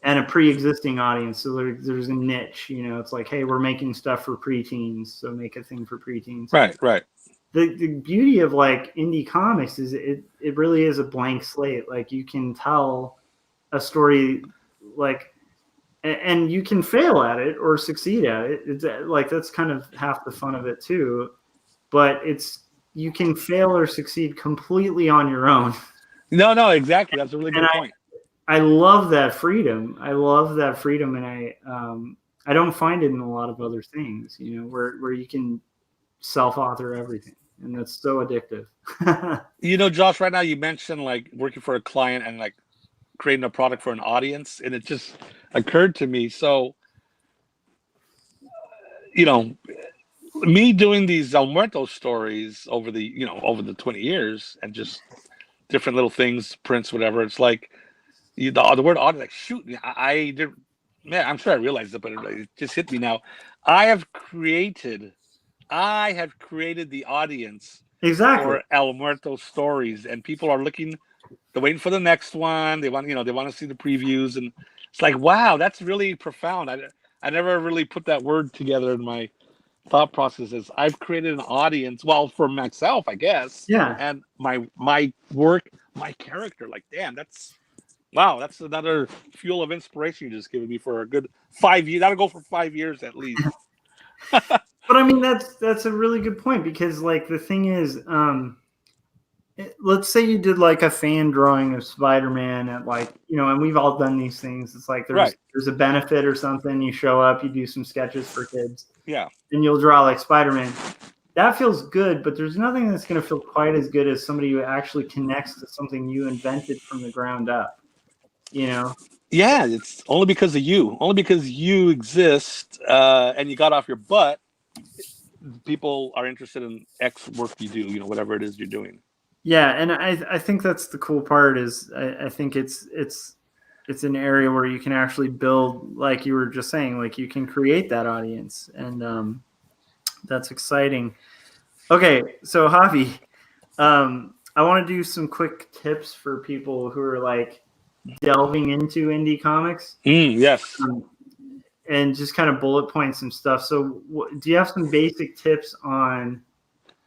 S1: a pre-existing audience. So there's a niche, it's like, hey, we're making stuff for preteens, so make a thing for preteens.
S3: Right.
S1: The beauty of like indie comics is it really is a blank slate. Like you can tell a story like, and you can fail at it or succeed at it. It's like, that's kind of half the fun of it too, but you can fail or succeed completely on your own.
S3: No, exactly. That's a really good point.
S1: I love that freedom. And I don't find it in a lot of other things, where you can self-author everything, and that's so addictive.
S3: Josh, right now you mentioned like working for a client and like creating a product for an audience, and it just occurred to me. So, me doing these Muerto stories over the 20 years and just different little things, prints, whatever. It's like the word audience, like, shoot, I did, man, I'm sure I realized it, but it just hit me now. I have created the audience
S1: Exactly.
S3: for El Muerto stories, and people are they're waiting for the next one. They want to see the previews, and it's like, wow, that's really profound. I never really put that word together in my thought processes. I've created an audience, well, for myself, I guess.
S1: Yeah.
S3: And my work, my character, like, damn, that's another fuel of inspiration you just given me for a good 5 years. That'll go for 5 years at least.
S1: But I mean, that's a really good point, because like the thing is, let's say you did like a fan drawing of Spider-Man at like, and we've all done these things. It's like there's a benefit or something. You show up, you do some sketches for kids.
S3: Yeah.
S1: And you'll draw like Spider-Man. That feels good, but there's nothing that's going to feel quite as good as somebody who actually connects to something you invented from the ground up. Yeah,
S3: it's only because of you. Only because you exist and you got off your butt. People are interested in X work you do, whatever it is you're doing.
S1: Yeah, and I think that's the cool part is I think it's an area where you can actually build, like you were just saying, like you can create that audience, and that's exciting. Okay, so Javi, I want to do some quick tips for people who are like delving into indie comics.
S3: Yes.
S1: And just kind of bullet point some stuff. So do you have some basic tips on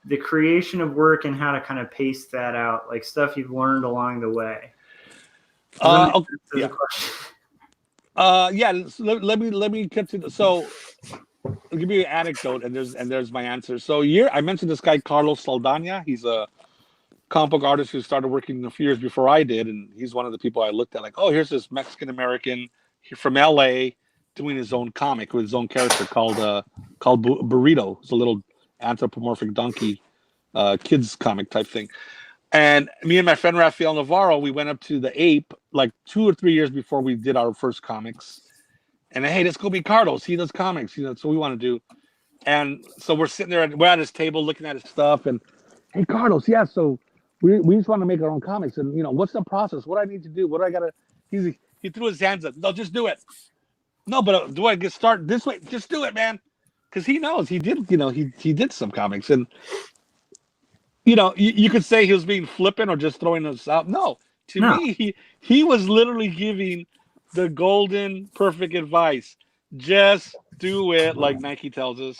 S1: the creation of work and how to kind of pace that out, like stuff you've learned along the way?
S3: Yeah. Let me continue. So I'll give you an anecdote, and there's my answer. So I mentioned this guy Carlos Saldana. He's a comic book artist who started working a few years before I did, and he's one of the people I looked at like, oh, here's this Mexican American from LA doing his own comic with his own character called Burrito. It's a little anthropomorphic donkey kids comic type thing. And me and my friend Rafael Navarro, we went up to the Ape like 2 or 3 years before we did our first comics. And hey, let's go meet Carlos. He does comics. That's what we want to do. And so we're sitting there, we're at his table looking at his stuff. And hey, Carlos, yeah, so we just want to make our own comics. And, what's the process? What do I need to do? What do I got to... He threw his hands up. No, just do it. No, but do I get started this way? Just do it, man. Because he knows. He did, he did some comics. And, you could say he was being flippant or just throwing us out. No. To me, he was literally giving the golden, perfect advice. Just do it, like Nike tells us.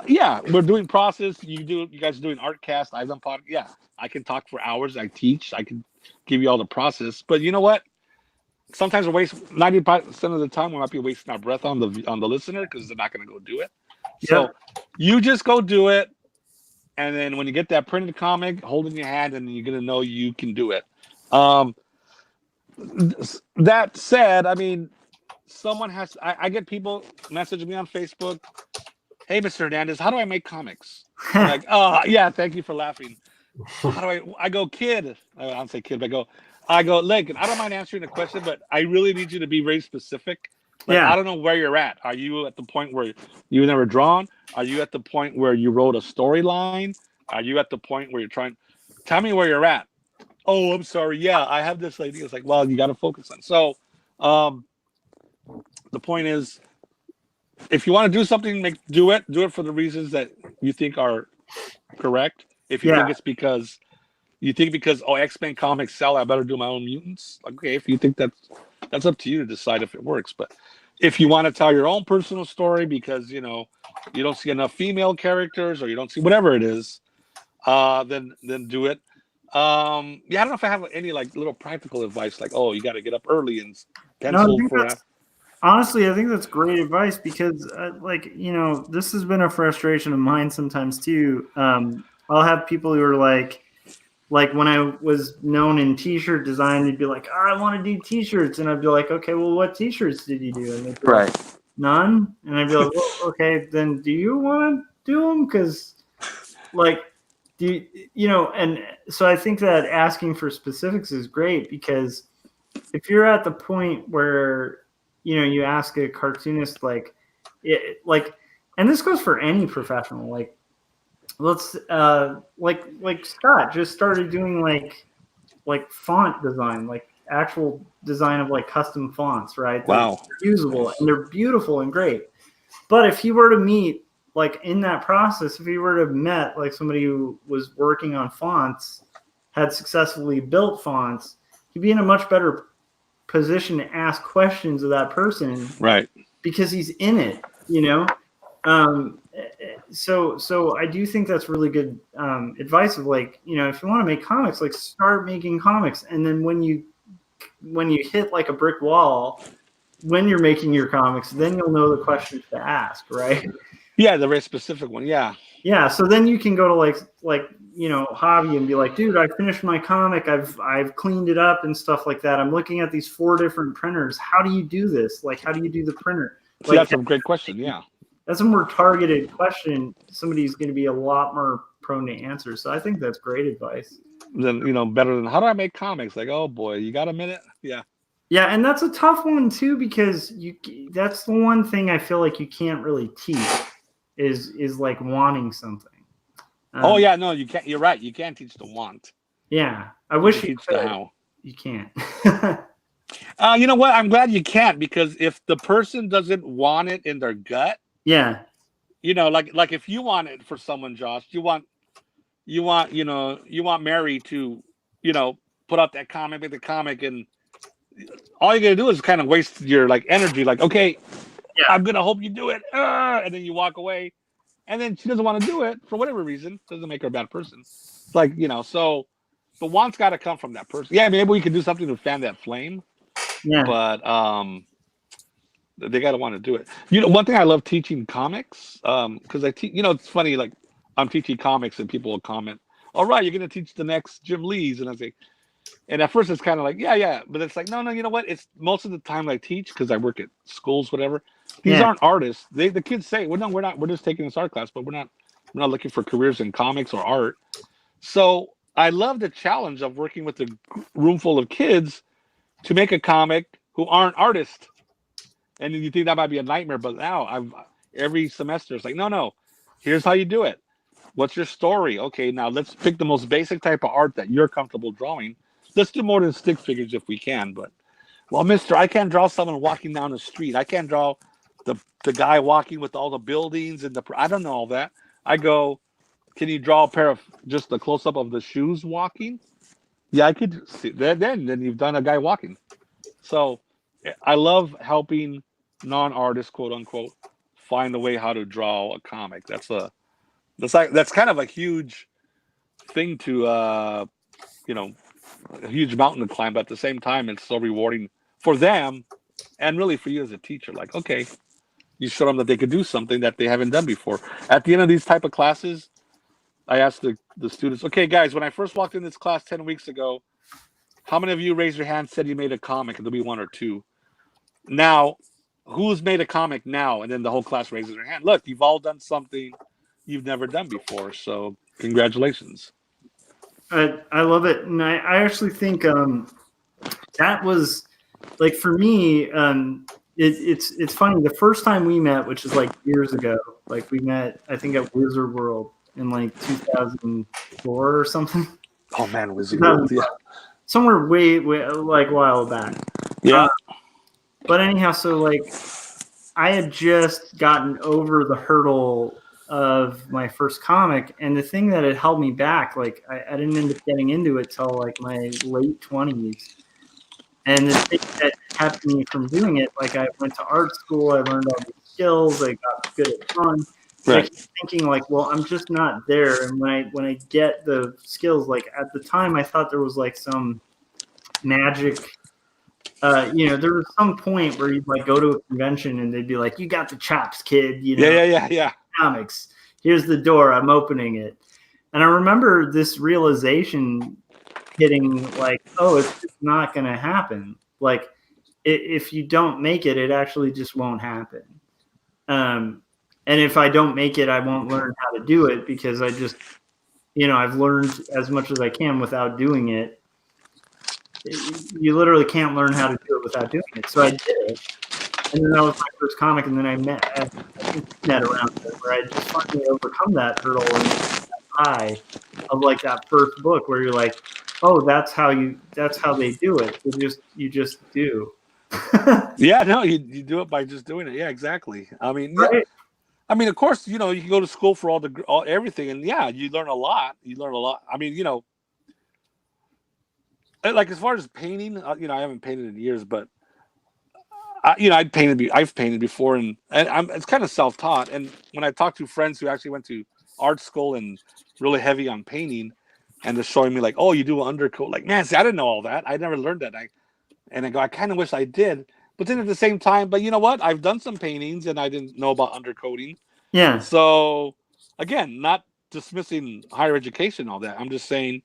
S3: Yeah, we're doing process. You guys are doing Artcast. I've done podcast. Yeah, I can talk for hours. I teach. I can give you all the process. But you know what? Sometimes we waste 90% of the time. We might be wasting our breath on the listener because they're not going to go do it. Yeah. So you just go do it, and then when you get that printed comic, hold it in your hand, and you're going to know you can do it. That said, I mean, someone has. I get people messaging me on Facebook. Hey, Mr. Hernandez, how do I make comics? I'm like, oh, yeah, thank you for laughing. How do I go, kid? I don't say kid, but I go, look, I don't mind answering the question, but I really need you to be very specific. Like, I don't know where you're at. Are you at the point where you've never drawn? Are you at the point where you wrote a storyline? Are you at the point where you're trying? Tell me where you're at. Oh, I'm sorry. Yeah, I have this idea. It's like, well, you got to focus on. So the point is, if you want to do something, do it for the reasons that you think are correct. If you think it's because X-Men comics sell, I better do my own mutants. Okay, if you think that's up to you to decide if it works. But if you want to tell your own personal story because you don't see enough female characters or you don't see whatever it is, then do it. I don't know if I have any like little practical advice, like you got to get up early and pencil for that.
S1: Honestly, I think that's great advice because, this has been a frustration of mine sometimes too. I'll have people who are like when I was known in T-shirt design, they'd be like, I want to do T-shirts. And I'd be like, okay, well, what T-shirts did you do? And they'd be like, none. And I'd be like, well, okay, then do you want to do them? Because, and so I think that asking for specifics is great because if you're at the point where you ask a cartoonist and this goes for any professional, let's like Scott just started doing like font design, like actual design of like custom fonts, right?
S3: Wow.
S1: They're usable and they're beautiful and great. But if he were to meet in that process, if he were to have met like somebody who was working on fonts, had successfully built fonts, he'd be in a much better position to ask questions of that person,
S3: right?
S1: Because he's in it, So I do think that's really good advice of if you want to make comics, start making comics, and then when you hit like a brick wall when you're making your comics, then you'll know the questions to ask, right?
S3: Yeah, the very specific one. Yeah.
S1: So then you can go to Javi and be like, dude, I finished my comic. I've cleaned it up and stuff like that. I'm looking at these 4 different printers. How do you do this? How do you do the printer?
S3: That's a great question. Yeah.
S1: That's a more targeted question. Somebody's going to be a lot more prone to answer. So I think that's great advice.
S3: Then, better than how do I make comics? Like, oh boy, you got a minute? Yeah.
S1: Yeah. And that's a tough one too, because that's the one thing I feel like you can't really teach is wanting something.
S3: Oh yeah, no, you can't. You're right. You can't teach the want.
S1: Yeah, I wish you
S3: teach
S1: could.
S3: the how.
S1: You can't.
S3: You know what? I'm glad you can't, because if the person doesn't want it in their gut,
S1: yeah,
S3: like if you want it for someone, Josh, you want Mary to, put out that comic, make the comic, and all you gotta do is kind of waste your like energy. Like, okay,
S1: Yeah.
S3: I'm gonna hope you do it, and then you walk away, and then she doesn't want to do it for whatever reason. Doesn't make her a bad person. It's like, so the want's got to come from that person. Yeah, maybe we can do something to fan that flame,
S1: Yeah.
S3: but they got to want to do it. One thing I love teaching comics, because I teach. It's funny. Like, I'm teaching comics, and people will comment, "All right, you're gonna teach the next Jim Lee's," and I say, and at first it's kind of like, yeah, but it's like, no, you know what? It's most of the time I teach because I work at schools, whatever. These aren't artists. The kids say, well, no, we're not. We're just taking this art class, but we're not looking for careers in comics or art. So I love the challenge of working with a room full of kids to make a comic who aren't artists. And you think that might be a nightmare, but now every semester it's like, no, here's how you do it. What's your story? Okay, now let's pick the most basic type of art that you're comfortable drawing. Let's do more than stick figures if we can. But, well, mister, I can't draw someone walking down the street. I can't draw the guy walking with all the buildings and I don't know all that. I go, can you draw a pair of just the close up of the shoes walking? Yeah, I could see that. Then you've done a guy walking. So I love helping non-artists, quote unquote, find a way how to draw a comic. That's kind of a huge thing to a huge mountain to climb, but at the same time it's so rewarding for them and really for you as a teacher. Like, okay, you show them that they could do something that they haven't done before. At the end of these type of classes, I asked the students, okay, guys, when I first walked in this class 10 weeks ago, how many of you raised your hand, said you made a comic? And there'll be one or two. Now, who's made a comic now? And then the whole class raises their hand. Look, you've all done something you've never done before. So congratulations.
S1: I love it. And I actually think that was, like, for me, it's funny. The first time we met, which is like years ago, like we met, I think, at Wizard World in like 2004 or something.
S3: Oh man, Wizard World, yeah.
S1: Somewhere way like a while back.
S3: Yeah.
S1: But anyhow, so like I had just gotten over the hurdle of my first comic, and the thing that had held me back, like I didn't end up getting into it till like my late 20s. And the thing that kept me from doing it, like I went to art school, I learned all these skills, I got good at drawing. Right. I keep thinking like, well, I'm just not there. And when I get the skills, like at the time I thought there was like some magic, there was some point where you'd like go to a convention and they'd be like, you got the chops, kid.
S3: Yeah.
S1: Comics. Here's the door. I'm opening it. And I remember this realization hitting like, oh, it's just not going to happen. Like if you don't make it, it actually just won't happen. And if I don't make it, I won't learn how to do it because I just, I've learned as much as I can without doing it. You literally can't learn how to do it without doing it. So I did it. And then that was my first comic. And then I met around it where I just finally overcome that hurdle and that high of like that first book where you're like, oh, that's how they do it. You just do.
S3: Yeah, no, you do it by just doing it. Yeah, exactly. I mean,
S1: right.
S3: Yeah. I mean, of course, you can go to school for all everything, and yeah, you learn a lot. I mean, like as far as painting, I haven't painted in years, but I've painted before, and it's kind of self-taught. And when I talk to friends who actually went to art school and really heavy on painting, and they're showing me like, oh, you do an undercoat, like, man, see, I didn't know all that. I never learned that. I go, I kind of wish I did. But then at the same time, but you know what? I've done some paintings and I didn't know about undercoating.
S1: Yeah.
S3: So again, not dismissing higher education and all that. I'm just saying,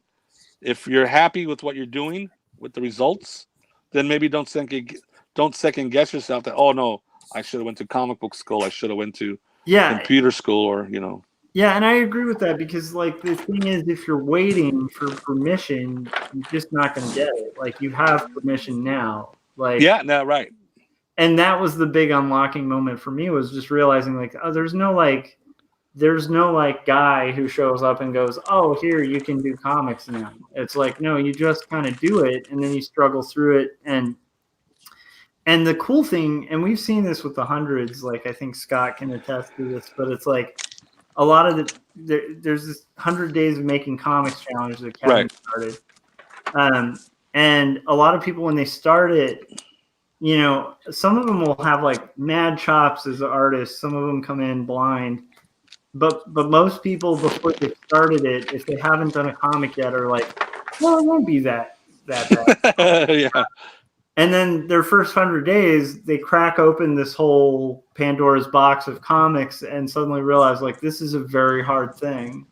S3: if you're happy with what you're doing with the results, then maybe don't second guess yourself that, oh no, I should have went to comic book school. I should have went to computer school or.
S1: Yeah, and I agree with that because, like, the thing is, if you're waiting for permission, you're just not going to get it. Like, you have permission now. Like,
S3: yeah, no, right.
S1: And that was the big unlocking moment for me, was just realizing, like, oh, there's no guy who shows up and goes, oh, here, you can do comics now. It's like, no, you just kind of do it, and then you struggle through it. And the cool thing, and we've seen this with the hundreds, like, I think Scott can attest to this, but it's like, a lot of there's this 100 days of making comics challenge that Kevin started. And a lot of people, when they start it, you know, some of them will have like mad chops as artists. Some of them come in blind. But most people, before they started it, if they haven't done a comic yet, are like, well, it won't be that bad.
S3: Yeah.
S1: And then their first 100 days, they crack open this whole Pandora's box of comics and suddenly realize, like, this is a very hard thing.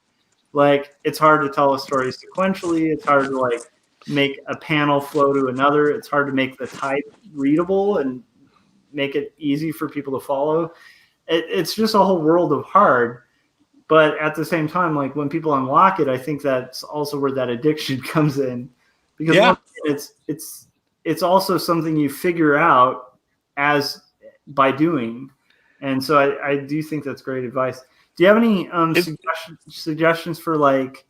S1: Like, it's hard to tell a story sequentially. It's hard to, like, make a panel flow to another. It's hard to make the type readable and make it easy for people to follow. It's just a whole world of hard. But at the same time, like, when people unlock it, I think that's also where that addiction comes in. Because
S3: Yeah.
S1: it's also something you figure out as by doing. And so I do think that's great advice. Do you have any suggestions for, like,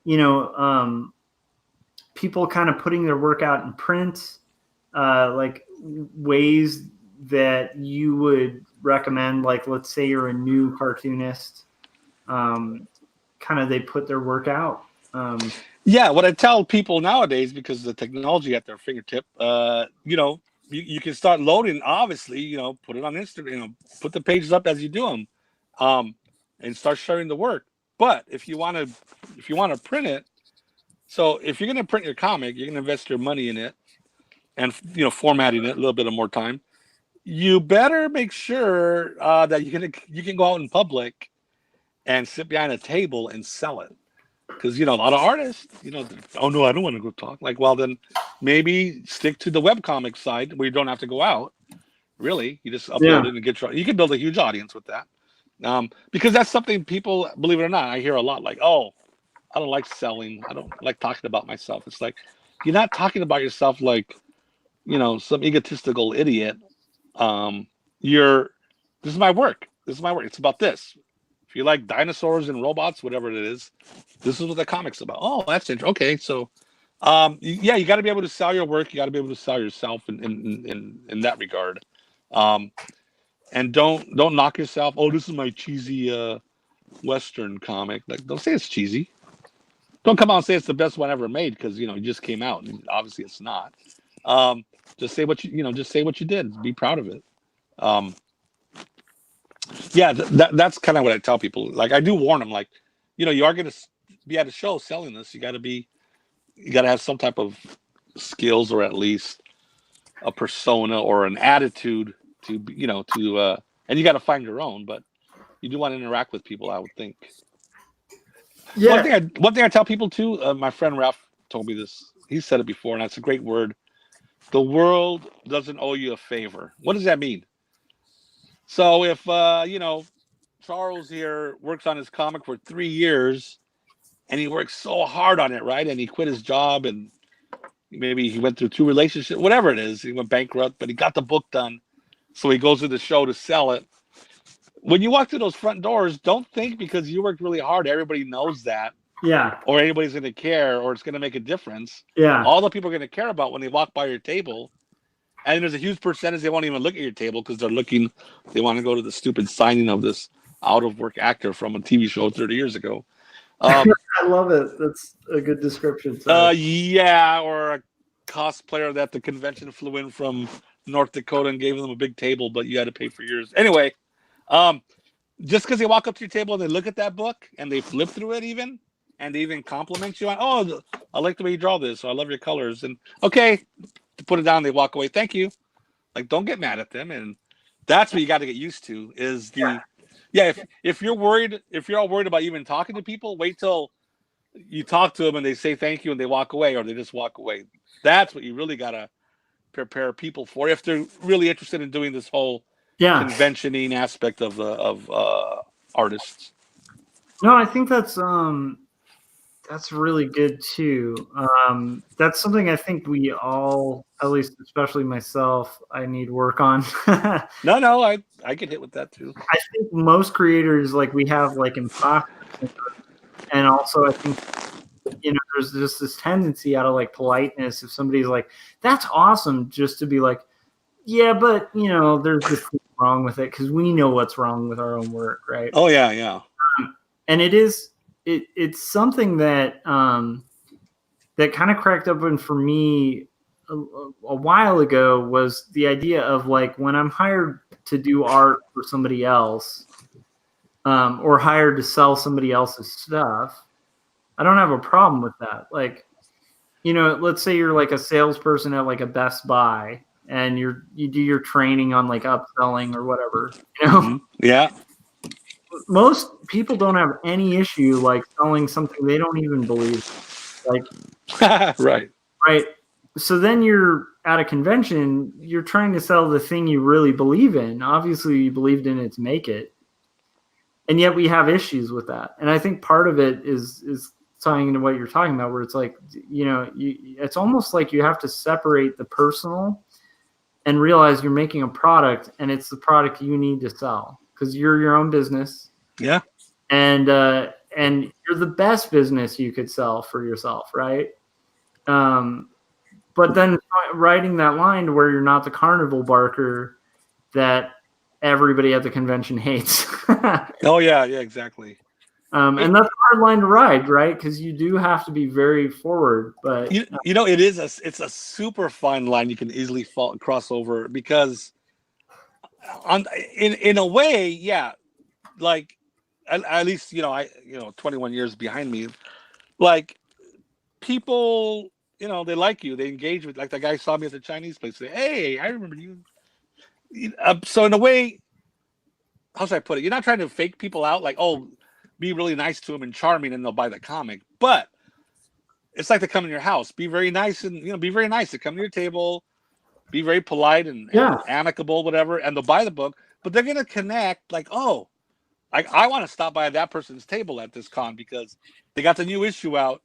S1: you know, people kind of putting their work out in print, like ways that you would recommend? Like, let's say you're a new cartoonist, kind of they put their work out.
S3: Yeah, what I tell people nowadays, because the technology at their fingertip, you know, you can start loading. Obviously, you know, put it on Instagram. You know, put the pages up as you do them, and start sharing the work. But if you want to print it, so if you're going to print your comic, you're going to invest your money in it, and, you know, formatting it a little bit of more time. You better make sure that you can go out in public and sit behind a table and sell it. Because, you know, a lot of artists, you know, oh no, I don't want to go talk. Like, well, then maybe stick to the webcomic side where you don't have to go out. Really, you just upload it and get you can build a huge audience with that. Because that's something people, believe it or not, I hear a lot. Like, oh, I don't like selling. I don't like talking about myself. It's like, you're not talking about yourself like, you know, some egotistical idiot. This is my work. This is my work. It's about this. If you like dinosaurs and robots, whatever it is, this is what the comic's about. Oh, that's interesting. Okay, so, yeah, you got to be able to sell your work. You got to be able to sell yourself in that regard, and don't knock yourself. Oh, this is my cheesy Western comic. Like, don't say it's cheesy. Don't come out and say it's the best one ever made, because, you know, it just came out and obviously it's not. Just say what just say what you did. Be proud of it. Yeah, that's kind of what I tell people. Like, I do warn them, like, you know, you are going to be at a show selling this. You got to have some type of skills, or at least a persona or an attitude to, you know, and you got to find your own, but you do want to interact with people, I would think.
S1: Yeah.
S3: One thing I tell people too, my friend Ralph told me this. He said it before, and that's a great word. The world doesn't owe you a favor. What does that mean? So if, you know, Charles here works on his comic for 3 years, and he works so hard on it, right? And he quit his job, and maybe he went through 2 relationships, whatever it is. He went bankrupt, but he got the book done. So he goes to the show to sell it. When you walk through those front doors, don't think because you worked really hard, everybody knows that.
S1: Yeah.
S3: Or anybody's going to care, or it's going to make a difference.
S1: Yeah.
S3: All the people are going to care about when they walk by your table. And there's a huge percentage they won't even look at your table because they want to go to the stupid signing of this out-of-work actor from a TV show 30 years ago.
S1: I love it. That's a good description.
S3: Yeah, or a cosplayer that the convention flew in from North Dakota and gave them a big table, but you had to pay for yours. Anyway, just because they walk up to your table and they look at that book and they flip through it even, and they even compliment you on, oh, I like the way you draw this, or I love your colors, and okay, to put it down, they walk away. Thank you. Like, don't get mad at them, and that's what you got to get used to. Is the if you're all worried about even talking to people, wait till you talk to them and they say thank you and they walk away, or they just walk away. That's what you really got to prepare people for if they're really interested in doing this whole conventioning aspect of artists.
S1: No, I think that's really good too. That's something I think we all, at least especially myself, I need work on.
S3: No, I get hit with that too.
S1: I think most creators, like, we have like imposter, and also I think, you know, there's just this tendency out of like politeness, if somebody's like, that's awesome, just to be like, yeah, but, you know, there's this thing wrong with it, because we know what's wrong with our own work, right?
S3: Oh yeah.
S1: And it's something that that kind of cracked open for me a while ago was the idea of like when I'm hired to do art for somebody else, or hired to sell somebody else's stuff, I don't have a problem with that. Like, you know, let's say you're like a salesperson at like a Best Buy and you do your training on like upselling or whatever, you know.
S3: Mhm. Yeah.
S1: Most people don't have any issue like selling something they don't even believe. Like,
S3: Right.
S1: right. So then you're at a convention, you're trying to sell the thing you really believe in. Obviously, you believed in it to make it. And yet we have issues with that. And I think part of it is tying into what you're talking about, where it's like, you know, it's almost like you have to separate the personal and realize you're making a product and it's the product you need to sell because you're your own business.
S3: Yeah.
S1: And you're the best business you could sell for yourself, right? But then writing that line to where you're not the carnival barker that everybody at the convention hates.
S3: Oh yeah, exactly.
S1: And that's a hard line to ride, right? Because you do have to be very forward. But
S3: You know, it's a super fine line you can easily cross over because in a way, yeah, like at least, you know, 21 years behind me, like people, you know, they like you, they engage with, like the guy saw me at the Chinese place, say, hey, I remember you. So in a way, how should I put it? You're not trying to fake people out, like, oh, be really nice to them and charming, and they'll buy the comic. But it's like they come in your house, be very nice, and be very nice. They come to your table, be very polite and amicable, whatever, and they'll buy the book. But they're gonna connect, like, oh, I want to stop by that person's table at this con because they got the new issue out,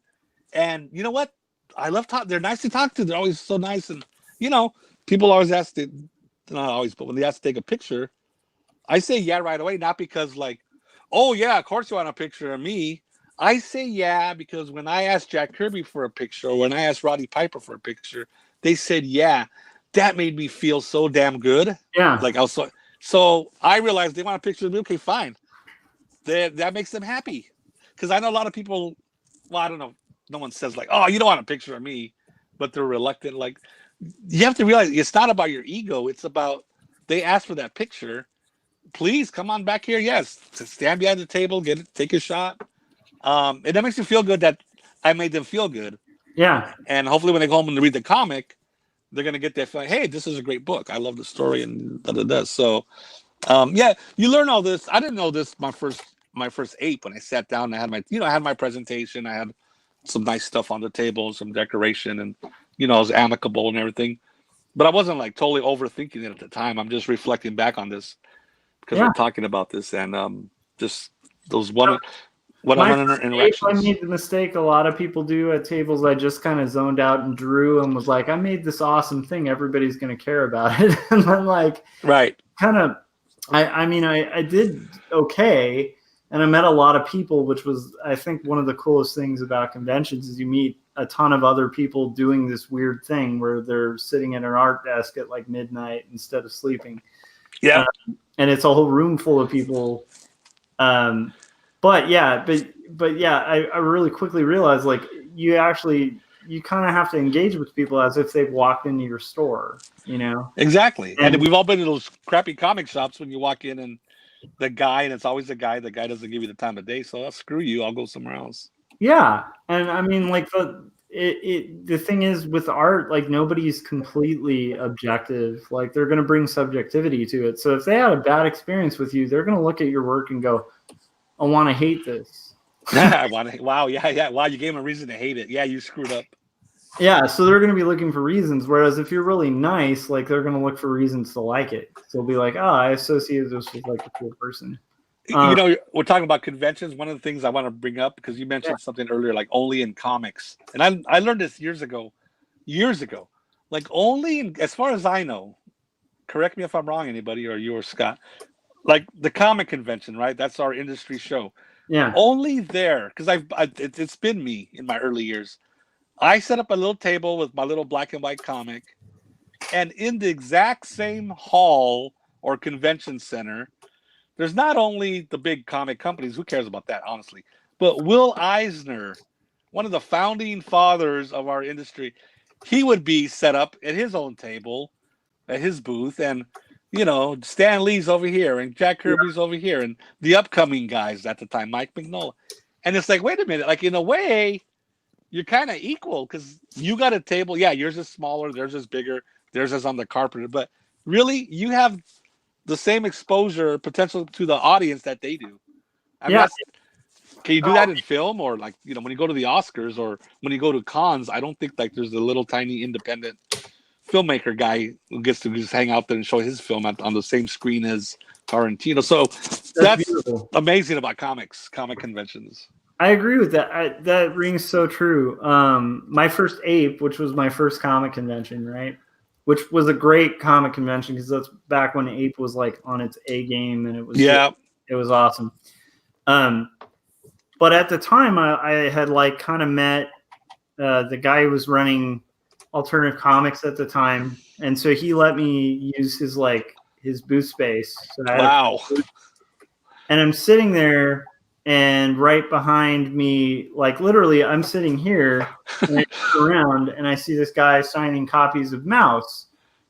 S3: and you know what? I love talk. They're nice to talk to. They're always so nice, and people always ask to, not always, but when they ask to take a picture, I say yeah right away, not because like, oh yeah, of course you want a picture of me. I say yeah because when I asked Jack Kirby for a picture, or when I asked Roddy Piper for a picture, they said yeah. That made me feel so damn good.
S1: Yeah.
S3: Like I was so I realized they want a picture of me. Okay, fine. That makes them happy. Because I know a lot of people, well, I don't know, no one says like, oh, you don't want a picture of me, but they're reluctant. Like, you have to realize it's not about your ego. It's about, they asked for that picture. Please come on back here. Yes. Stand behind the table, take a shot. And that makes you feel good that I made them feel good.
S1: Yeah.
S3: And hopefully when they go home and read the comic, they're going to get that feeling, hey, this is a great book. I love the story and da-da-da. So, yeah, you learn all this. I didn't know this my first 8 when I sat down. I had my presentation. I had some nice stuff on the table, some decoration, and I was amicable and everything. But I wasn't like totally overthinking it at the time. I'm just reflecting back on this because we're talking about this and just those one-on-one interactions.
S1: I made the mistake a lot of people do at tables. I just kind of zoned out and drew and was like, I made this awesome thing. Everybody's going to care about it. And then like,
S3: right.
S1: Kind of, I did okay. And I met a lot of people, which was, I think, one of the coolest things about conventions is you meet a ton of other people doing this weird thing where they're sitting at an art desk at like midnight instead of sleeping.
S3: Yeah.
S1: And it's a whole room full of people. But yeah, I really quickly realized like you kind of have to engage with people as if they've walked into your store,
S3: Exactly. And we've all been to those crappy comic shops when you walk in and it's always the guy doesn't give you the time of day. So screw you. I'll go somewhere else.
S1: Yeah. And I mean, like the thing is with art, like nobody's completely objective. Like they're going to bring subjectivity to it. So if they had a bad experience with you, they're going to look at your work and go, I want to hate this.
S3: Wow. Yeah. Wow. You gave them a reason to hate it. Yeah. You screwed up.
S1: Yeah. So they're going to be looking for reasons. Whereas if you're really nice, like they're going to look for reasons to like it. So they'll be like, oh, I associate this with like a cool person.
S3: We're talking about conventions. One of the things I want to bring up, because you mentioned something earlier, like only in comics. And I learned this years ago, like only as far as I know, correct me if I'm wrong, anybody, or you or Scott, like the comic convention, right? That's our industry show.
S1: Yeah.
S3: Only there, because it's been me in my early years. I set up a little table with my little black and white comic, and in the exact same hall or convention center, there's not only the big comic companies, who cares about that, honestly, but Will Eisner one of the founding fathers of our industry, he would be set up at his own table, at his booth, and Stan Lee's over here and Jack Kirby's over here, and the upcoming guys at the time, Mike Mignola. And it's like, wait a minute, like in a way, you're kind of equal because you got a table. Yeah, yours is smaller, theirs is bigger, theirs is on the carpet, but really, you have the same exposure potential to the audience that they do. I mean, can you do that in film, or like when you go to the Oscars or when you go to cons? I don't think like there's a little tiny independent filmmaker guy who gets to just hang out there and show his film on the same screen as Tarantino. So that's amazing about comic conventions.
S1: I agree with that. That rings so true. My first Ape, which was my first comic convention, right? Which was a great comic convention because that's back when Ape was like on its A game, and it was awesome. But at the time, I had like kind of met the guy who was running Alternative Comics at the time, and so he let me use his booth space. So and I'm sitting there, and right behind me, like literally, I'm sitting here, and I turn around, and I see this guy signing copies of Mouse.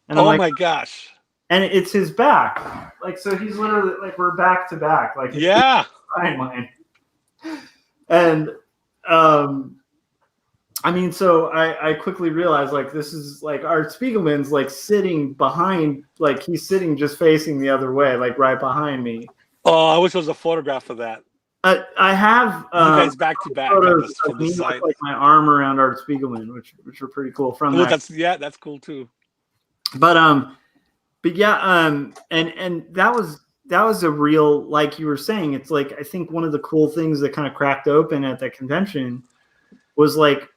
S1: And I'm
S3: my gosh!
S1: And it's his back, like so. He's literally like we're back to back, like timeline. And I mean, so I quickly realized like this is like Art Spiegelman's like sitting behind, like he's sitting just facing the other way, like right behind me.
S3: Oh, I wish there was a photograph of that.
S1: I have
S3: you guys back to back
S1: photos of me with, like my arm around Art Spiegelman, which are pretty cool. From
S3: that's cool too.
S1: But yeah, and that was a real, like you were saying, it's like I think one of the cool things that kind of cracked open at that convention was like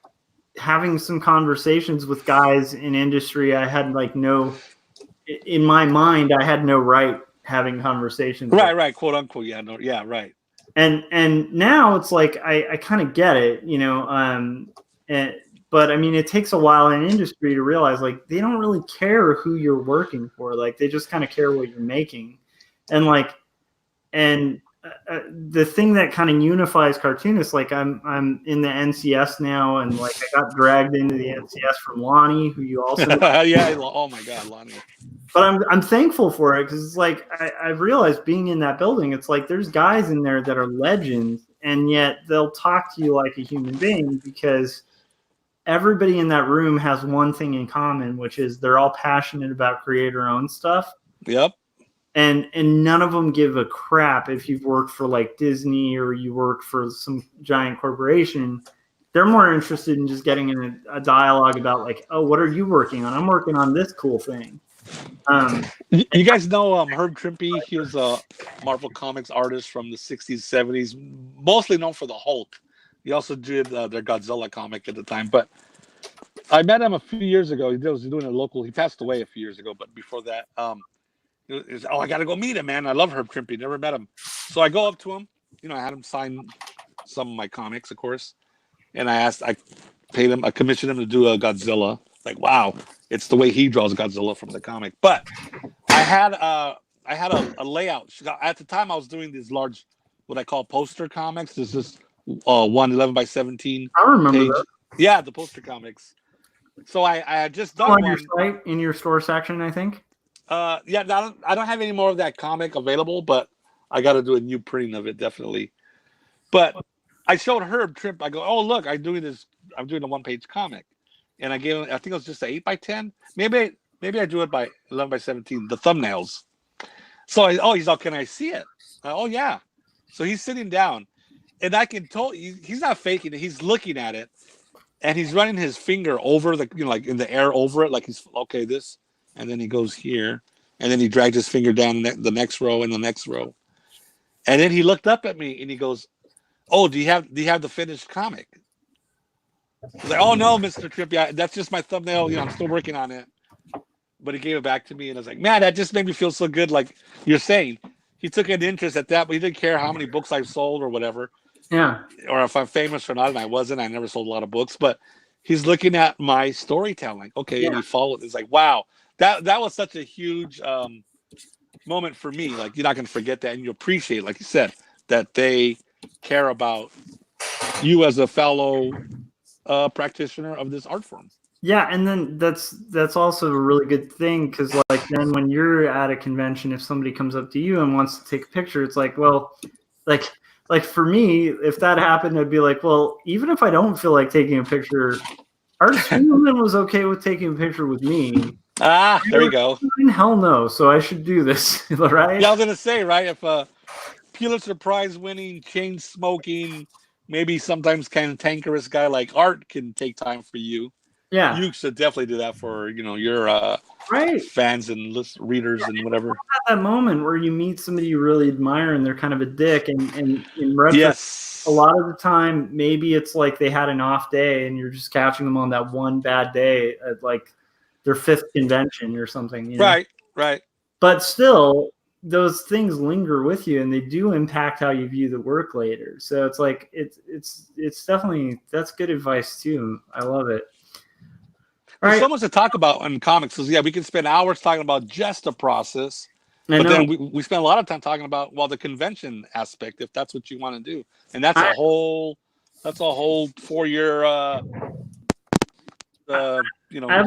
S1: having some conversations with guys in industry. I had like in my mind, I had no right having conversations.
S3: Right, quote unquote. Right.
S1: And now it's like I kind of get it, but I mean, it takes a while in industry to realize like they don't really care who you're working for. Like they just kind of care what you're making. And like, the thing that kind of unifies cartoonists, like I'm in the NCS now, and like I got dragged into the NCS from Lonnie, who you also
S3: oh my God, Lonnie.
S1: But I'm thankful for it because it's like I've realized being in that building, it's like there's guys in there that are legends, and yet they'll talk to you like a human being because everybody in that room has one thing in common, which is they're all passionate about creator-owned stuff.
S3: Yep.
S1: And none of them give a crap if you've worked for like Disney or you work for some giant corporation. They're more interested in just getting in a dialogue about like, oh, what are you working on? I'm working on this cool thing.
S3: You guys know Herb Trimpe? He was a Marvel Comics artist from the 60s, 70s, mostly known for the Hulk. He also did their Godzilla comic at the time. But I met him a few years ago. He was doing a local. He passed away a few years ago, but before that, I got to go meet him, man. I love Herb Trimpe. Never met him. So I go up to him. I had him sign some of my comics, of course. And I commissioned him to do a Godzilla. Like, wow, it's the way he draws Godzilla from the comic. But I had a layout. At the time, I was doing these large, what I call poster comics. There's this 11 by 17.
S1: I remember that.
S3: Yeah, the poster comics. So I had just done
S1: on
S3: one.
S1: Your site, in your store section, I think.
S3: I don't have any more of that comic available, but I got to do a new printing of it definitely. But I showed Herb Trimpe. I go, oh look, I'm doing a 1-page comic, and I gave him. I think it was just an 8 by 10. Maybe I drew it by 11 by 17. The thumbnails. So he's all, can I see it? Oh yeah. So he's sitting down, and I can tell he's not faking it. He's looking at it, and he's running his finger over like in the air over it, like he's okay this. And then he goes here, and then he dragged his finger down the next row and the next row, and then he looked up at me and he goes, "Oh, do you have the finished comic?" I was like, "Oh no, Mr. Trimpe, that's just my thumbnail. I'm still working on it." But he gave it back to me, and I was like, "Man, that just made me feel so good." Like you're saying, he took an interest at that, but he didn't care how many books I've sold or whatever.
S1: Yeah.
S3: Or if I'm famous or not, and I wasn't. I never sold a lot of books, but he's looking at my storytelling. Okay, yeah. And he followed. It's like, wow. That was such a huge moment for me. Like, you're not going to forget that, and you appreciate, like you said, that they care about you as a fellow practitioner of this art form.
S1: Yeah, and then that's also a really good thing because like then when you're at a convention, if somebody comes up to you and wants to take a picture, it's like, well, like for me, if that happened, I'd be like, well, even if I don't feel like taking a picture, Artist Woman was okay with taking a picture with me.
S3: There you go.
S1: Hell no, so I should do this, right?
S3: Yeah, I was gonna say, right, if a Pulitzer Prize winning, chain smoking, maybe sometimes cantankerous guy like Art can take time for you.
S1: Yeah,
S3: You should definitely do that for your
S1: right.
S3: fans and readers and whatever.
S1: That moment where you meet somebody you really admire and they're kind of a dick, and in retrospect,
S3: Yes,
S1: a lot of the time maybe it's like they had an off day and you're just catching them on that one bad day at like their 5th convention or something, you know?
S3: Right.
S1: But still, those things linger with you and they do impact how you view the work later. So it's like it's definitely, that's good advice too. I love it.
S3: There's so much to talk about in comics. So yeah, we can spend hours talking about just the process, but then we spend a lot of time talking about the convention aspect, if that's what you want to do, and that's a whole 4-year.
S1: I have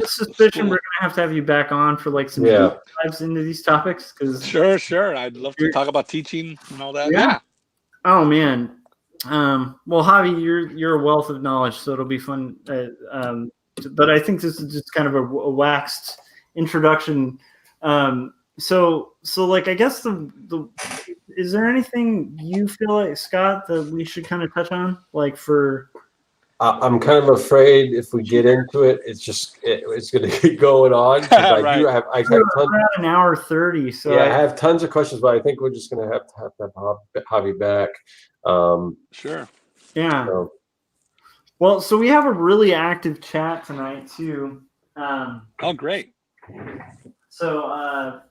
S1: a suspicion we're gonna have to have you back on for like some deep dives into these topics. Because
S3: sure, I'd love to talk about teaching and all that. Yeah.
S1: Oh man. Well, Javi, you're a wealth of knowledge, so it'll be fun. But I think this is just kind of a waxed introduction. So like I guess the is there anything you feel like, Scott, that we should kind of touch on, like for?
S2: I'm kind of afraid if we get into it, it's going to keep going on.
S3: Right.
S2: I have
S1: we're at an hour 30, so
S2: yeah, I have tons of questions, but I think we're just going to have Javi back.
S1: Sure. Yeah. So. Well, so we have a really active chat tonight too.
S3: Oh, great.
S1: So,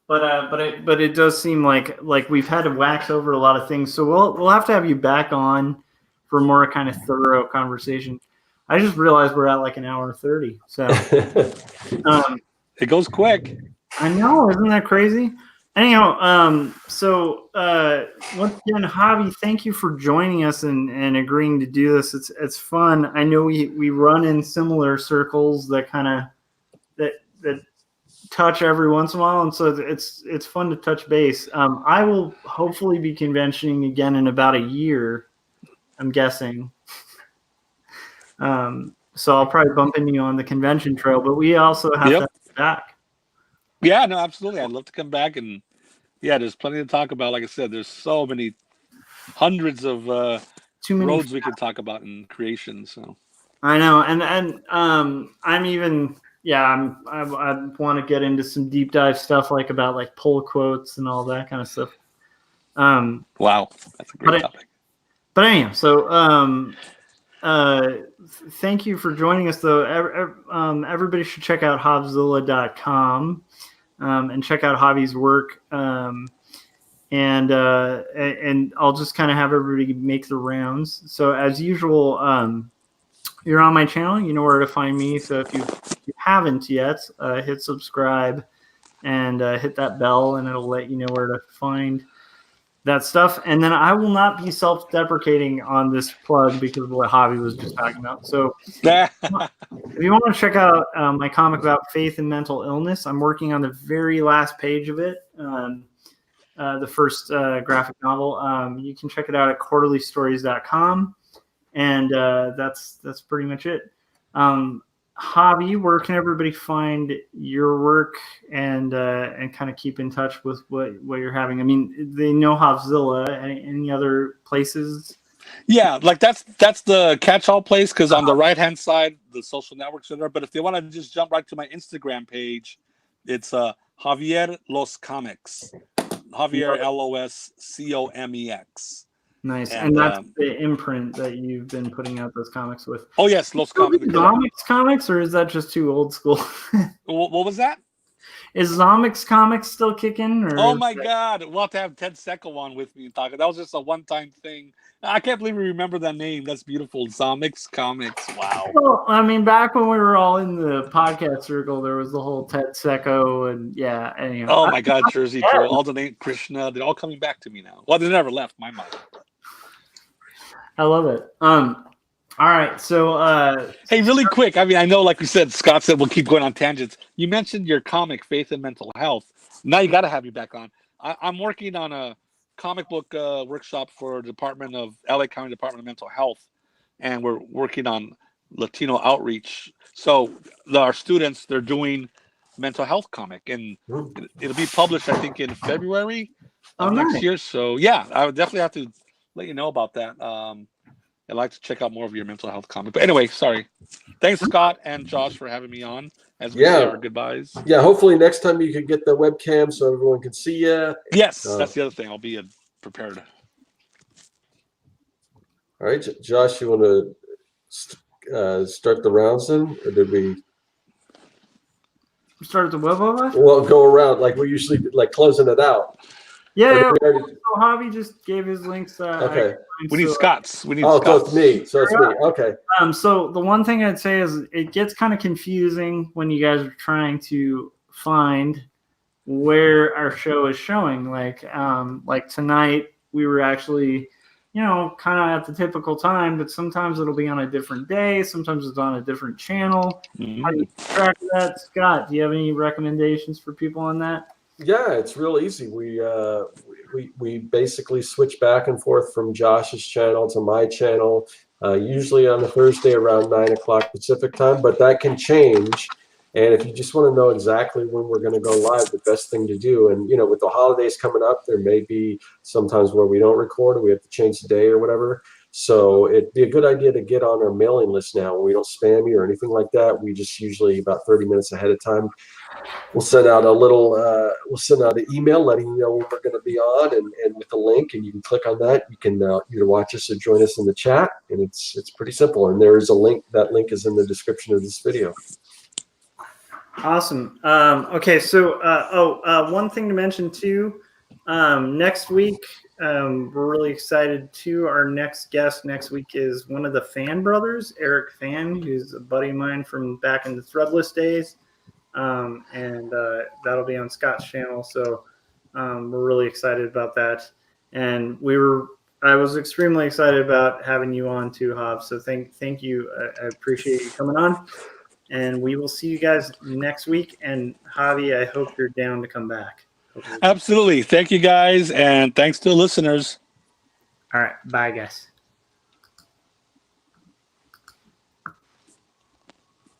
S1: but it does seem like we've had to wax over a lot of things. So we'll have to have you back on for a more kind of thorough conversation. I just realized we're at like an hour 30. So
S3: it goes quick.
S1: I know, isn't that crazy? Anyhow, so once again, Javi, thank you for joining us and agreeing to do this. It's fun. I know we run in similar circles that kind of that touch every once in a while, and so it's fun to touch base. I will hopefully be conventioning again in about a year, I'm guessing. So I'll probably bump into you on the convention trail, but we also have to have you back.
S3: Yeah, no, absolutely. I'd love to come back, and there's plenty to talk about. Like I said, there's so many hundreds of roads we could talk about in creation. So
S1: I know, and I'm even I want to get into some deep dive stuff like about like pull quotes and all that kind of stuff.
S3: Wow, that's a great topic.
S1: But anyhow, so thank you for joining us, though. Everybody should check out Hobzilla.com and check out Javi's work. And I'll just kind of have everybody make the rounds. So as usual, you're on my channel. You know where to find me. So if you haven't yet, hit subscribe and hit that bell, and it'll let you know where to find that stuff. And then I will not be self-deprecating on this plug because of what Javi was just talking about. So if you want to check out my comic about faith and mental illness, I'm working on the very last page of it, the first graphic novel. You can check it out at quarterlystories.com, and that's pretty much it. Javi, where can everybody find your work and kind of keep in touch with what you're having? I mean, they know Hobzilla. Any other places?
S3: Yeah, like that's the catch-all place, because on the right-hand side, the social networks are there. But if they want to just jump right to my Instagram page, it's Javier Los Comics. Javier LOSCOMEX.
S1: Nice. And that's the imprint that you've been putting out those comics with.
S3: Oh, yes, Los Comics.
S1: Zomics Comics, or is that just too old school?
S3: What was that?
S1: Is Zomics Comics still kicking? Or
S3: oh, my God. We'll have to have Ted Secco on with me and talk. That was just a one-time thing. I can't believe we remember that name. That's beautiful. Zomics Comics. Wow.
S1: Well, I mean, back when we were all in the podcast circle, there was the whole Ted Secco and anyway.
S3: Oh, my God, Jersey Joe, all the name Krishna, they're all coming back to me now. Well, they never left my mind.
S1: I love it. All right. So
S3: Hey, really quick. I mean, I know, like we said, Scott said we'll keep going on tangents. You mentioned your comic, Faith and Mental Health. Now you got to have you back on. I'm working on a comic book workshop for Department of LA County Department of Mental Health, and we're working on Latino outreach. So our students, they're doing mental health comic, and it'll be published, I think, in February of next
S1: nice.
S3: year. So yeah, I would definitely have to let you know about that. I'd like to check out more of your mental health comic. But anyway, sorry. Thanks, Scott and Josh, for having me on as we say our goodbyes.
S2: Yeah, hopefully next time you can get the webcam so everyone can see you.
S3: Yes, that's the other thing. I'll be prepared.
S2: All right, Josh, you want to start the rounds then? Or did we
S1: start at the web over?
S2: Well, go around like we usually like closing it out.
S1: Yeah. So Javi just gave his links.
S2: Okay.
S3: We need Scott's. We need
S2: Scott's.
S3: So
S2: it's me. So it's me. Okay.
S1: So the one thing I'd say is it gets kind of confusing when you guys are trying to find where our show is showing. Like tonight we were actually, kind of at the typical time, but sometimes it'll be on a different day. Sometimes it's on a different channel.
S3: Mm-hmm.
S1: How do you track that, Scott? Do you have any recommendations for people on that?
S2: Yeah, it's real easy. We basically switch back and forth from Josh's channel to my channel, usually on a Thursday around 9 o'clock Pacific time, but that can change. And if you just want to know exactly when we're going to go live, the best thing to do, and with the holidays coming up, there may be sometimes where we don't record or we have to change the day or whatever. So it'd be a good idea to get on our mailing list now. We don't spam you or anything like that. We just usually about 30 minutes ahead of time, we'll send out we'll send out an email letting you know when we're going to be on and with a link, and you can click on that. You can either watch us or join us in the chat, and it's pretty simple. And there is a link. That link is in the description of this video.
S1: Awesome. Okay, so one thing to mention too. Next week, we're really excited too. Our next guest next week is one of the Fan brothers, Eric Fan, who's a buddy of mine from back in the Threadless days. And that'll be on Scott's channel. So we're really excited about that. And I was extremely excited about having you on too, Jav. So thank you. I appreciate you coming on. And we will see you guys next week. And Javi, I hope you're down to come back.
S3: Absolutely. Thank you guys. And thanks to the listeners.
S1: All right. Bye, guys.